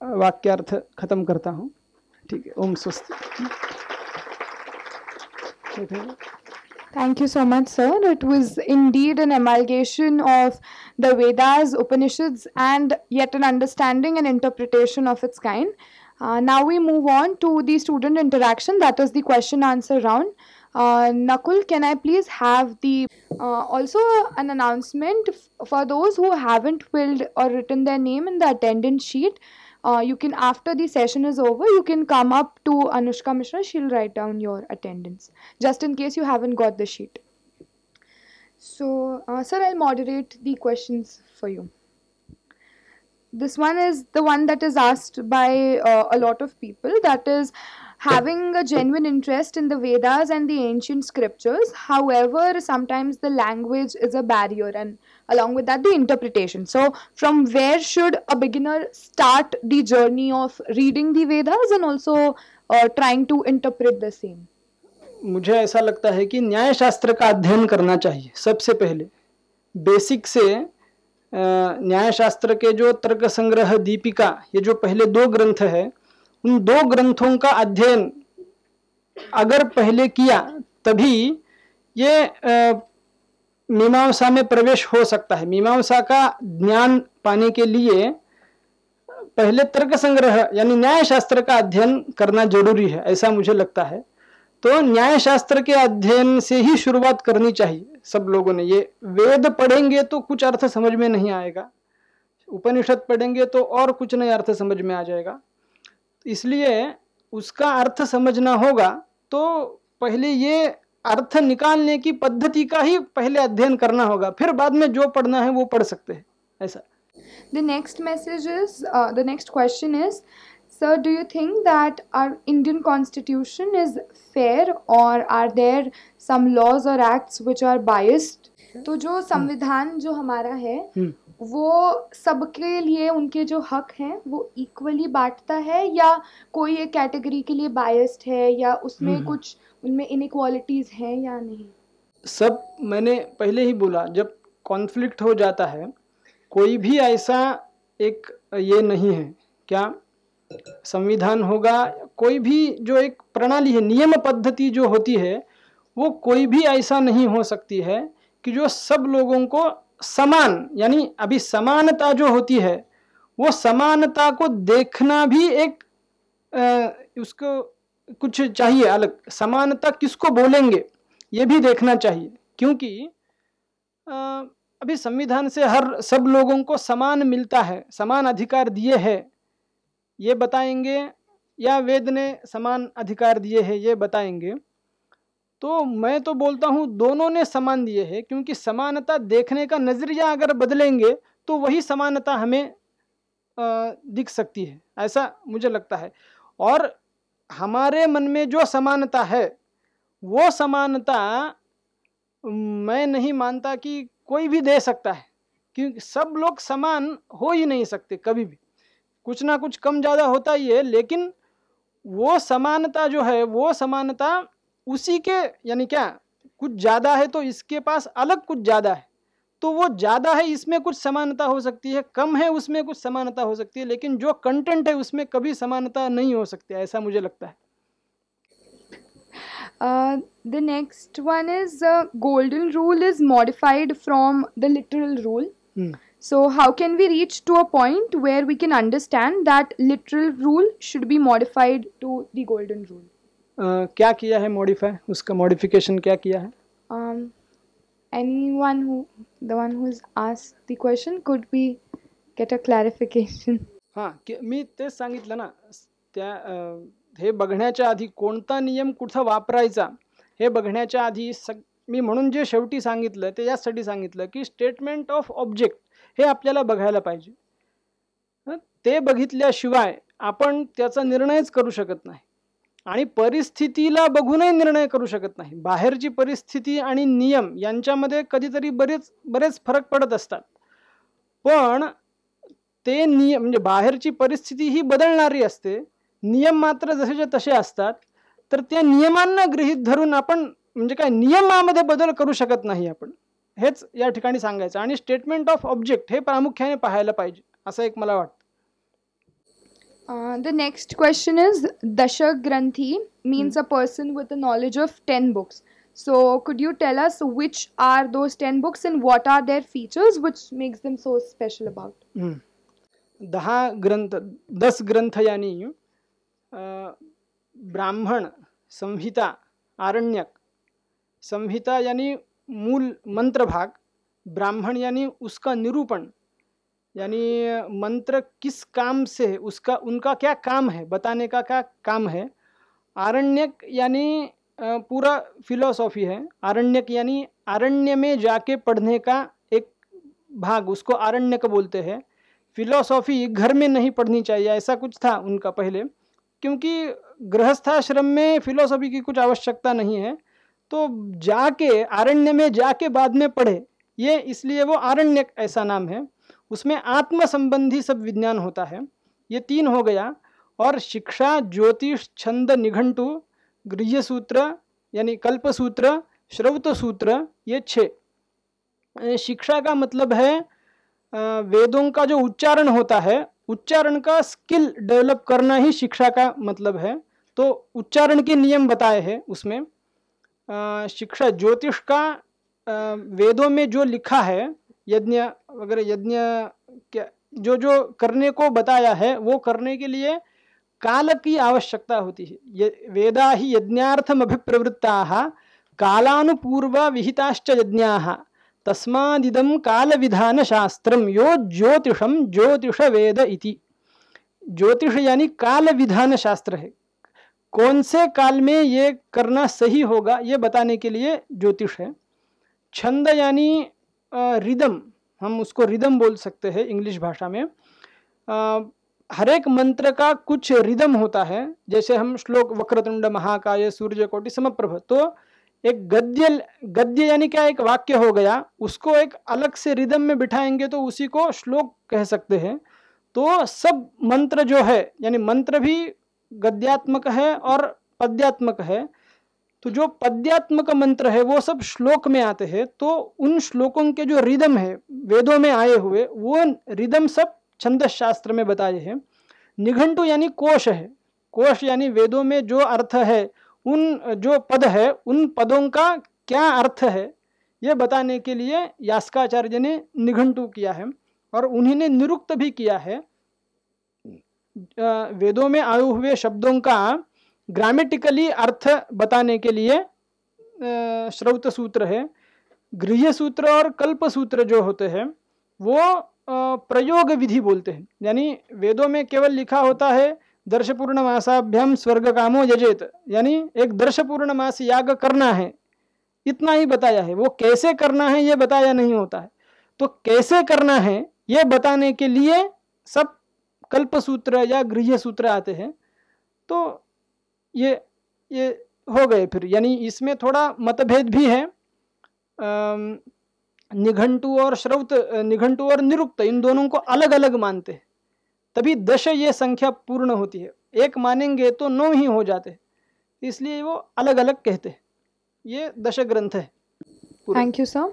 वाक्यार्थ खत्म करता हूँ। ठीक है, ओम स्वस्ति। Thank you so much, sir. It was indeed an amalgamation of the Vedas, Upanishads, and yet an understanding and interpretation of its kind. Now we move on to the student interaction, that is the question answer round. Nakul, can I please have the also an announcement for those who haven't filled or written their name in the attendance sheet. You can, after the session is over, you can come up to Anushka Mishra. She'll write down your attendance, just in case you haven't got the sheet. So, sir, I'll moderate the questions for you. This one is the one that is asked by a lot of people, that is having a genuine interest in the Vedas and the ancient scriptures. However, sometimes the language is a barrier, and along with that the interpretation. So from where should a beginner start the journey of reading the Vedas and also trying to interpret the same? मुझे ऐसा लगता है कि न्याय शास्त्र का अध्ययन करना चाहिए सबसे पहले, बेसिक से। न्याय शास्त्र के जो तर्क संग्रह, दीपिका, ये जो पहले 2 ग्रंथ है, उन 2 ग्रंथों का अध्ययन अगर पहले किया तभी ये मीमांसा में प्रवेश हो सकता है। मीमांसा का ज्ञान पाने के लिए पहले तर्क संग्रह यानी न्याय शास्त्र का अध्ययन करना जरूरी है, ऐसा मुझे लगता है। तो न्याय शास्त्र के अध्ययन से ही शुरुआत करनी चाहिए सब लोगों ने। ये वेद पढ़ेंगे तो कुछ अर्थ समझ में नहीं आएगा, उपनिषद पढ़ेंगे तो और कुछ नया अर्थ समझ में आ जाएगा। इसलिए उसका अर्थ समझना होगा तो पहले ये अर्थ निकालने की पद्धति का ही पहले अध्ययन करना होगा, फिर बाद में जो पढ़ना है वो पढ़ सकते हैं, ऐसा। The next message is, the next question is, sir, do you think that our Indian constitution is fair or are there some laws or acts which are biased? तो जो संविधान जो हमारा है वो सबके लिए उनके जो हक हैं वो इक्वली बांटता है या कोई एक कैटेगरी के लिए बायस्ड है या उसमें कुछ उनमें इनइक्वालिटीज हैं या नहीं? सब मैंने पहले ही बोला, जब कॉन्फ्लिक्ट हो जाता है कोई भी ऐसा एक ये नहीं है, क्या संविधान होगा, कोई भी जो एक प्रणाली है, नियम पद्धति जो होती है, वो कोई भी ऐसा नहीं हो सकती है कि जो सब लोगों को समान, यानी अभी समानता जो होती है वो समानता को देखना भी एक उसको कुछ चाहिए अलग, समानता किसको बोलेंगे ये भी देखना चाहिए, क्योंकि अभी संविधान से हर सब लोगों को समान मिलता है, समान अधिकार दिए हैं ये बताएंगे, या वेद ने समान अधिकार दिए हैं ये बताएंगे। तो मैं तो बोलता हूँ दोनों ने समान दिए हैं, क्योंकि समानता देखने का नजरिया अगर बदलेंगे तो वही समानता हमें दिख सकती है, ऐसा मुझे लगता है। और हमारे मन में जो समानता है वो समानता मैं नहीं मानता कि कोई भी दे सकता है, क्योंकि सब लोग समान हो ही नहीं सकते, कभी भी कुछ ना कुछ कम ज़्यादा होता ही है, लेकिन वो समानता जो है वो समानता उसी के, यानी क्या कुछ ज़्यादा है तो इसके पास अलग कुछ ज़्यादा है, तो वो ज़्यादा है इसमें कुछ समानता हो सकती है, कम है उसमें कुछ समानता हो सकती है, लेकिन जो कंटेंट है उसमें कभी समानता नहीं हो सकती, ऐसा मुझे लगता है। The next one is golden rule is modified from the literal rule. So how can we reach to a point where we can understand that literal rule should be modified to the golden rule? क्या किया है मॉडिफाई, उसका मॉडिफिकेशन क्या किया है? Anyone who, the one who has asked the question, could we get a clarification? हाँ, मी तेच सांगितलं ना, त्या हे बघण्याच्या आधी कोणता नियम कुठं वापरायचा हे बघण्याच्या आधी मी म्हणून जे शेवटी सांगितलं ते यासाठी सांगितलं की स्टेटमेंट ऑफ ऑब्जेक्ट हे आपल्याला बघायला पाहिजे, ते बघितल्याशिवाय आपण त्याचा निर्णयच करू शकत नाही आणि परिस्थितीला बघूनही निर्णय करू शकत नाही। बाहेरची परिस्थिती आणि नियम यांच्यामध्ये कधीतरी बरेच फरक पडत असतात, पण ते नियम म्हणजे बाहेरची परिस्थिती ही बदलणारी असते, नियम मात्र जसेच्या तसे असतात, तर त्या नियमांना गृहीत धरून आपण म्हणजे काय नियमामध्ये बदल करू शकत नाही आपण, हेच या ठिकाणी सांगायचं। आणि स्टेटमेंट ऑफ ऑब्जेक्ट हे प्रामुख्याने पाहायला पाहिजे असं एक मला वाटतं। The next question is, Dashak Granthi means a person with a knowledge of 10 books. So could you tell us which are those 10 books and what are their features which makes them so special about? 10 ग्रंथ यानी ब्राह्मण, संहिता, आरण्यक। संहिता यानी मूल मंत्र भाग, ब्राह्मण यानी उसका निरूपण, यानी मंत्र किस काम से है, उसका उनका क्या काम है, बताने का क्या काम है। आरण्यक यानी पूरा फिलॉसॉफी है, आरण्यक यानी अरण्य में जाके पढ़ने का एक भाग, उसको आरण्यक बोलते हैं। फिलॉसॉफी घर में नहीं पढ़नी चाहिए ऐसा कुछ था उनका पहले, क्योंकि गृहस्थाश्रम में फिलॉसॉफी की कुछ आवश्यकता नहीं है, तो जाके अरण्य में जाके बाद में पढ़े, ये इसलिए वो आरण्यक ऐसा नाम है। उसमें आत्म संबंधी सब विज्ञान होता है, ये 3 हो गया। और शिक्षा, ज्योतिष, छंद, निघंटु, गृह्य सूत्र यानी कल्प सूत्र, श्रौत सूत्र, ये 6। शिक्षा का मतलब है वेदों का जो उच्चारण होता है, उच्चारण का स्किल डेवलप करना ही शिक्षा का मतलब है, तो उच्चारण के नियम बताए हैं उसमें। शिक्षा, ज्योतिष का वेदों में जो लिखा है, यज्ञ वगैरह, यज्ञ क्या जो जो करने को बताया है वो करने के लिए काल की आवश्यकता होती है। वेदा ही यज्ञार्थम अभिप्रवृत्ताः कालानुपूर्व विहिताश्च यज्ञाः तस्मादिदं काल विधान शास्त्रम यो ज्योतिषम ज्योतिष वेद इति। ज्योतिष यानी काल विधान शास्त्र है, कौन से काल में ये करना सही होगा ये बताने के लिए ज्योतिष है। छंद यानी रिदम, हम उसको रिदम बोल सकते हैं इंग्लिश भाषा में। हर एक मंत्र का कुछ रिदम होता है। जैसे हम श्लोक वक्रतुंड महाकाय सूर्यकोटि समप्रभ, तो एक गद्य यानी क्या, एक वाक्य हो गया, उसको एक अलग से रिदम में बिठाएंगे तो उसी को श्लोक कह सकते हैं। तो सब मंत्र जो है, यानी मंत्र भी गद्यात्मक है और पद्यात्मक है। तो जो पद्यात्मक मंत्र है वो सब श्लोक में आते हैं। तो उन श्लोकों के जो रिदम है वेदों में आए हुए, वो रिदम सब छंद शास्त्र में बताए हैं। निघंटु यानी कोश है। कोश यानी वेदों में जो अर्थ है, उन जो पद है उन पदों का क्या अर्थ है ये बताने के लिए यास्काचार्य ने निघंटु किया है। और उन्हीं ने निरुक्त भी किया है। वेदों में आए हुए शब्दों का ग्रामेटिकली अर्थ बताने के लिए श्रौत सूत्र है। गृह्य सूत्र और कल्प सूत्र जो होते हैं वो प्रयोग विधि बोलते हैं। यानी वेदों में केवल लिखा होता है दर्शपूर्ण मासाभ्याम स्वर्ग कामो यजेत, यानी एक दर्शपूर्ण मास याग करना है, इतना ही बताया है। वो कैसे करना है ये बताया नहीं होता है। तो कैसे करना है ये बताने के लिए सब कल्प सूत्र या गृह्य सूत्र आते हैं। तो ये हो गए फिर, यानी इसमें थोड़ा मतभेद भी है। निघंटु और श्रौत, निघंटु और निरुक्त, इन दोनों को अलग अलग मानते हैं, तभी दश ये संख्या पूर्ण होती है। एक मानेंगे तो 9 ही हो जाते हैं, इसलिए वो अलग अलग कहते हैं। ये दश ग्रंथ है। Thank you sir.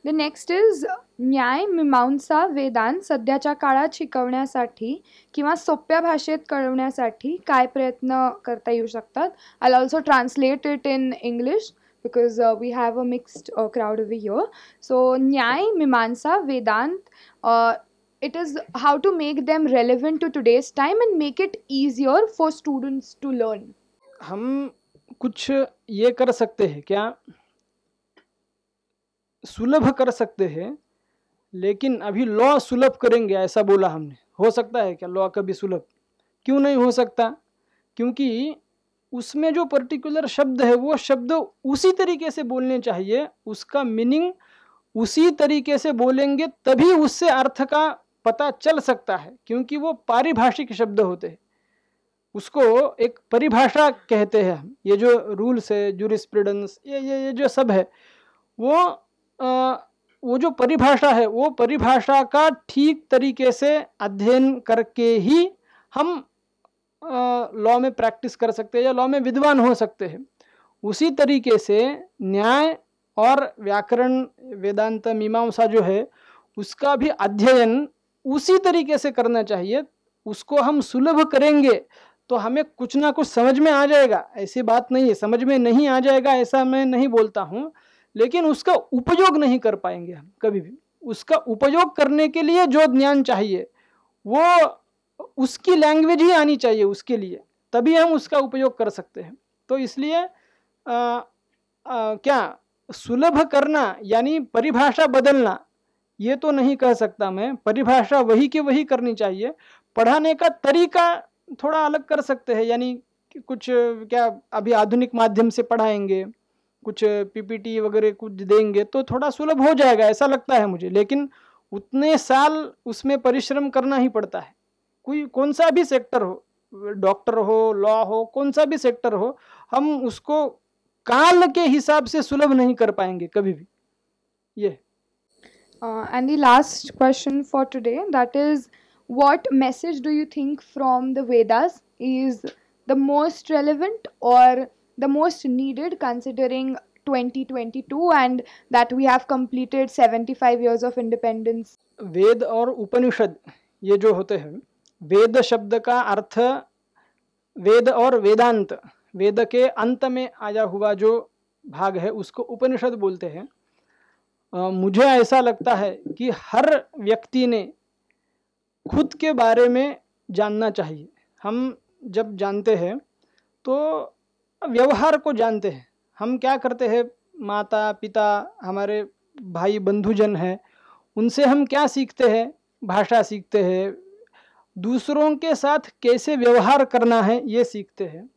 The next is न्याय मीमांसा वेदांत सध्याच्या काळात शिकवण्यासाठी किंवा सोप्या भाषेत कळवण्यासाठी काय प्रयत्न करता येऊ शकतात. I will also translate it in English because we have a mixed crowd over here. So Nyay, Mimamsa, Vedant, it is how to make them relevant to today's time and make it easier for students to learn. हम कुछ ये कर सकते हैं क्या, सुलभ कर सकते हैं, लेकिन अभी लॉ सुलभ करेंगे ऐसा बोला हमने। हो सकता है क्या लॉ कभी सुलभ? क्यों नहीं हो सकता? क्योंकि उसमें जो पर्टिकुलर शब्द है वो शब्द उसी तरीके से बोलने चाहिए, उसका मीनिंग उसी तरीके से बोलेंगे तभी उससे अर्थ का पता चल सकता है। क्योंकि वो पारिभाषिक शब्द होते हैं, उसको एक परिभाषा कहते हैं हम। ये जो रूल्स है, जूरिस्प्रूडेंस, ये जो सब है, वो जो परिभाषा है, वो परिभाषा का ठीक तरीके से अध्ययन करके ही हम लॉ में प्रैक्टिस कर सकते हैं या लॉ में विद्वान हो सकते हैं। उसी तरीके से न्याय और व्याकरण, वेदांत, मीमांसा जो है उसका भी अध्ययन उसी तरीके से करना चाहिए। उसको हम सुलभ करेंगे तो हमें कुछ ना कुछ समझ में आ जाएगा, ऐसी बात नहीं है। समझ में नहीं आ जाएगा ऐसा मैं नहीं बोलता हूँ, लेकिन उसका उपयोग नहीं कर पाएंगे हम कभी भी। उसका उपयोग करने के लिए जो ज्ञान चाहिए वो उसकी लैंग्वेज ही आनी चाहिए उसके लिए, तभी हम उसका उपयोग कर सकते हैं। तो इसलिए क्या सुलभ करना यानी परिभाषा बदलना, ये तो नहीं कह सकता मैं। परिभाषा वही की वही करनी चाहिए। पढ़ाने का तरीका थोड़ा अलग कर सकते हैं, यानी कुछ क्या अभी आधुनिक माध्यम से पढ़ाएंगे, कुछ पीपीटी वगैरह कुछ देंगे तो थोड़ा सुलभ हो जाएगा ऐसा लगता है मुझे। लेकिन उतने साल उसमें परिश्रम करना ही पड़ता है। कोई कौन सा भी सेक्टर हो, डॉक्टर हो, लॉ हो, कौन सा भी सेक्टर हो, हम उसको काल के हिसाब से सुलभ नहीं कर पाएंगे कभी भी। ये And the last question for today, that is, what message do you think from the Vedas is the most relevant or the most needed considering 2022 and that we have completed 75 years of independence? वेद और उपनिषद ये जो होते हैं, वेद शब्द का अर्थ वेद और वेदांत, वेद के अंत में आया हुआ जो भाग है उसको उपनिषद बोलते हैं। मुझे ऐसा लगता है कि हर व्यक्ति ने खुद के बारे में जानना चाहिए। हम जब जानते हैं तो व्यवहार को जानते हैं, हम क्या करते हैं, माता पिता, हमारे भाई बंधुजन हैं, उनसे हम क्या सीखते हैं, भाषा सीखते हैं, दूसरों के साथ कैसे व्यवहार करना है ये सीखते हैं।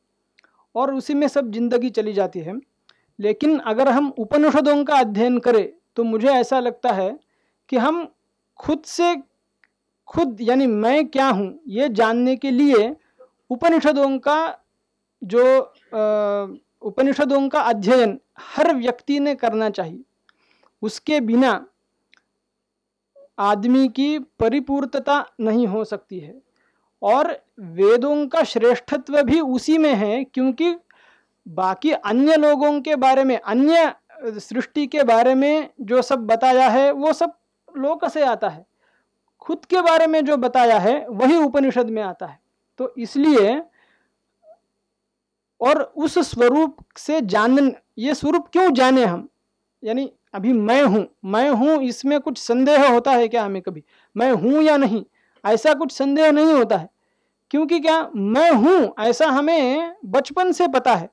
और उसी में सब जिंदगी चली जाती है। लेकिन अगर हम उपनिषदों का अध्ययन करें तो मुझे ऐसा लगता है कि हम खुद से खुद यानी मैं क्या हूँ ये जानने के लिए उपनिषदों का जो उपनिषदों का अध्ययन हर व्यक्ति ने करना चाहिए। उसके बिना आदमी की परिपूर्णता नहीं हो सकती है। और वेदों का श्रेष्ठत्व भी उसी में है, क्योंकि बाकी अन्य लोगों के बारे में, अन्य सृष्टि के बारे में जो सब बताया है वो सब लोक से आता है। खुद के बारे में जो बताया है वही उपनिषद में आता है। तो इसलिए और उस स्वरूप से जानन, ये स्वरूप क्यों जाने हम, यानी अभी मैं हूँ इसमें कुछ संदेह होता है क्या हमें कभी, मैं हूँ या नहीं, ऐसा कुछ संदेह नहीं होता है। क्योंकि क्या मैं हूँ ऐसा हमें बचपन से पता है,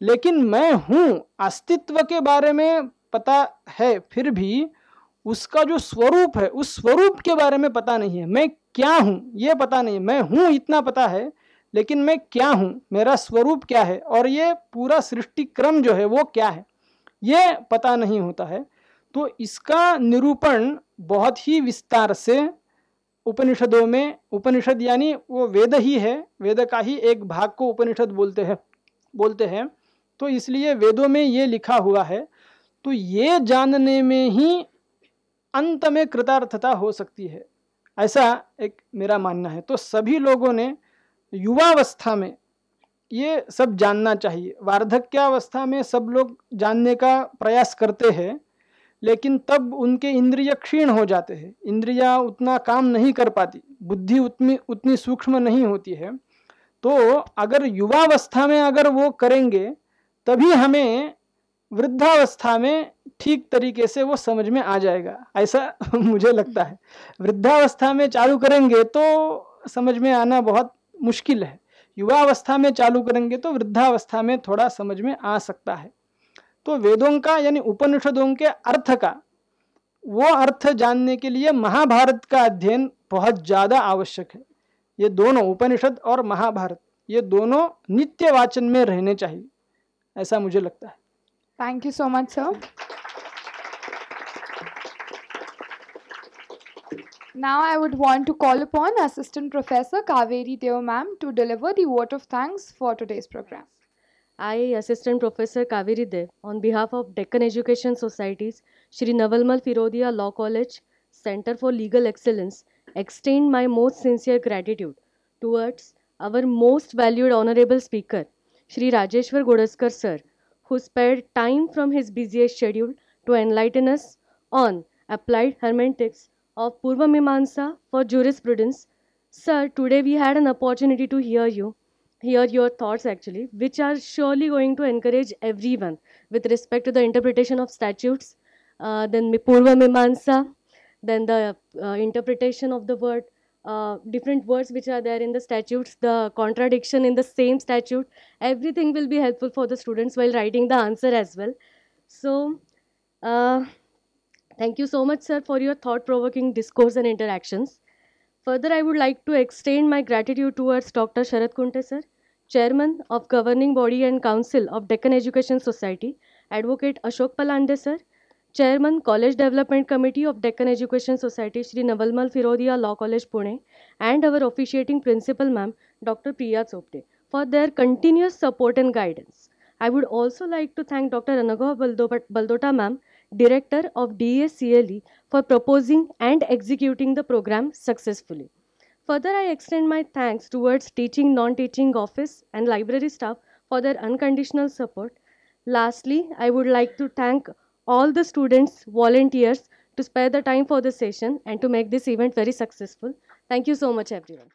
लेकिन मैं हूँ अस्तित्व के बारे में पता है, फिर भी उसका जो स्वरूप है उस स्वरूप के बारे में पता नहीं है। मैं क्या हूँ ये पता नहीं, मैं हूँ इतना पता है, लेकिन मैं क्या हूँ, मेरा स्वरूप क्या है, और ये पूरा सृष्टि क्रम जो है वो क्या है, ये पता नहीं होता है। तो इसका निरूपण बहुत ही विस्तार से उपनिषदों में, उपनिषद यानी वो वेद ही है, वेद का ही एक भाग को उपनिषद बोलते हैं। तो इसलिए वेदों में ये लिखा हुआ है। तो ये जानने में ही अंत में कृतार्थता हो सकती है, ऐसा एक मेरा मानना है। तो सभी लोगों ने युवावस्था में ये सब जानना चाहिए। वार्धक्यावस्था में सब लोग जानने का प्रयास करते हैं, लेकिन तब उनके इंद्रिय क्षीण हो जाते हैं, इंद्रियां उतना काम नहीं कर पाती, बुद्धि उतनी सूक्ष्म नहीं होती है। तो अगर युवावस्था में अगर वो करेंगे तभी हमें वृद्धावस्था में ठीक तरीके से वो समझ में आ जाएगा, ऐसा मुझे लगता है। वृद्धावस्था में चालू करेंगे तो समझ में आना बहुत मुश्किल है, युवावस्था में चालू करेंगे तो वृद्धावस्था में थोड़ा समझ में आ सकता है। तो वेदों का यानी उपनिषदों के अर्थ का, वो अर्थ जानने के लिए महाभारत का अध्ययन बहुत ज़्यादा आवश्यक है। ये दोनों उपनिषद और महाभारत, ये दोनों नित्य वाचन में रहने चाहिए, ऐसा मुझे लगता है। Thank you so much, sir. Now I would want to call upon Assistant Professor Kaveri Deo ma'am to deliver the vote of thanks for today's program. I, Assistant Professor Kaveri Dev, on behalf of Deccan Education Societies, Shri Navalmal Firodia Law College, Center for Legal Excellence, extend my most sincere gratitude towards our most valued Honorable Speaker, Shri Rajeshwar Godaskar Sir, who spared time from his busiest schedule to enlighten us on applied hermeneutics of Purva Mimamsa for jurisprudence. Sir, today we had an opportunity to hear your thoughts actually, which are surely going to encourage everyone with respect to the interpretation of statutes, then Purva Mimamsa, then the interpretation of the word, different words which are there in the statutes, the contradiction in the same statute, everything will be helpful for the students while writing the answer as well. So, thank you so much, sir, for your thought-provoking discourse and interactions. Further, I would like to extend my gratitude towards Dr. Sharad Kunte, sir, Chairman of Governing Body and Council of Deccan Education Society, Advocate Ashok Palande, sir, Chairman, College Development Committee of Deccan Education Society, Shri Navalmal Firodia Law College, Pune, and our officiating principal, ma'am, Dr. Priya Chopte, for their continuous support and guidance. I would also like to thank Dr. Anagha Baldota, ma'am, Director of DSCLE, for proposing and executing the program successfully. Further, I extend my thanks towards teaching, non-teaching office and library staff for their unconditional support. Lastly, I would like to thank all the students, volunteers to spare the time for the session and to make this event very successful. Thank you so much, everyone.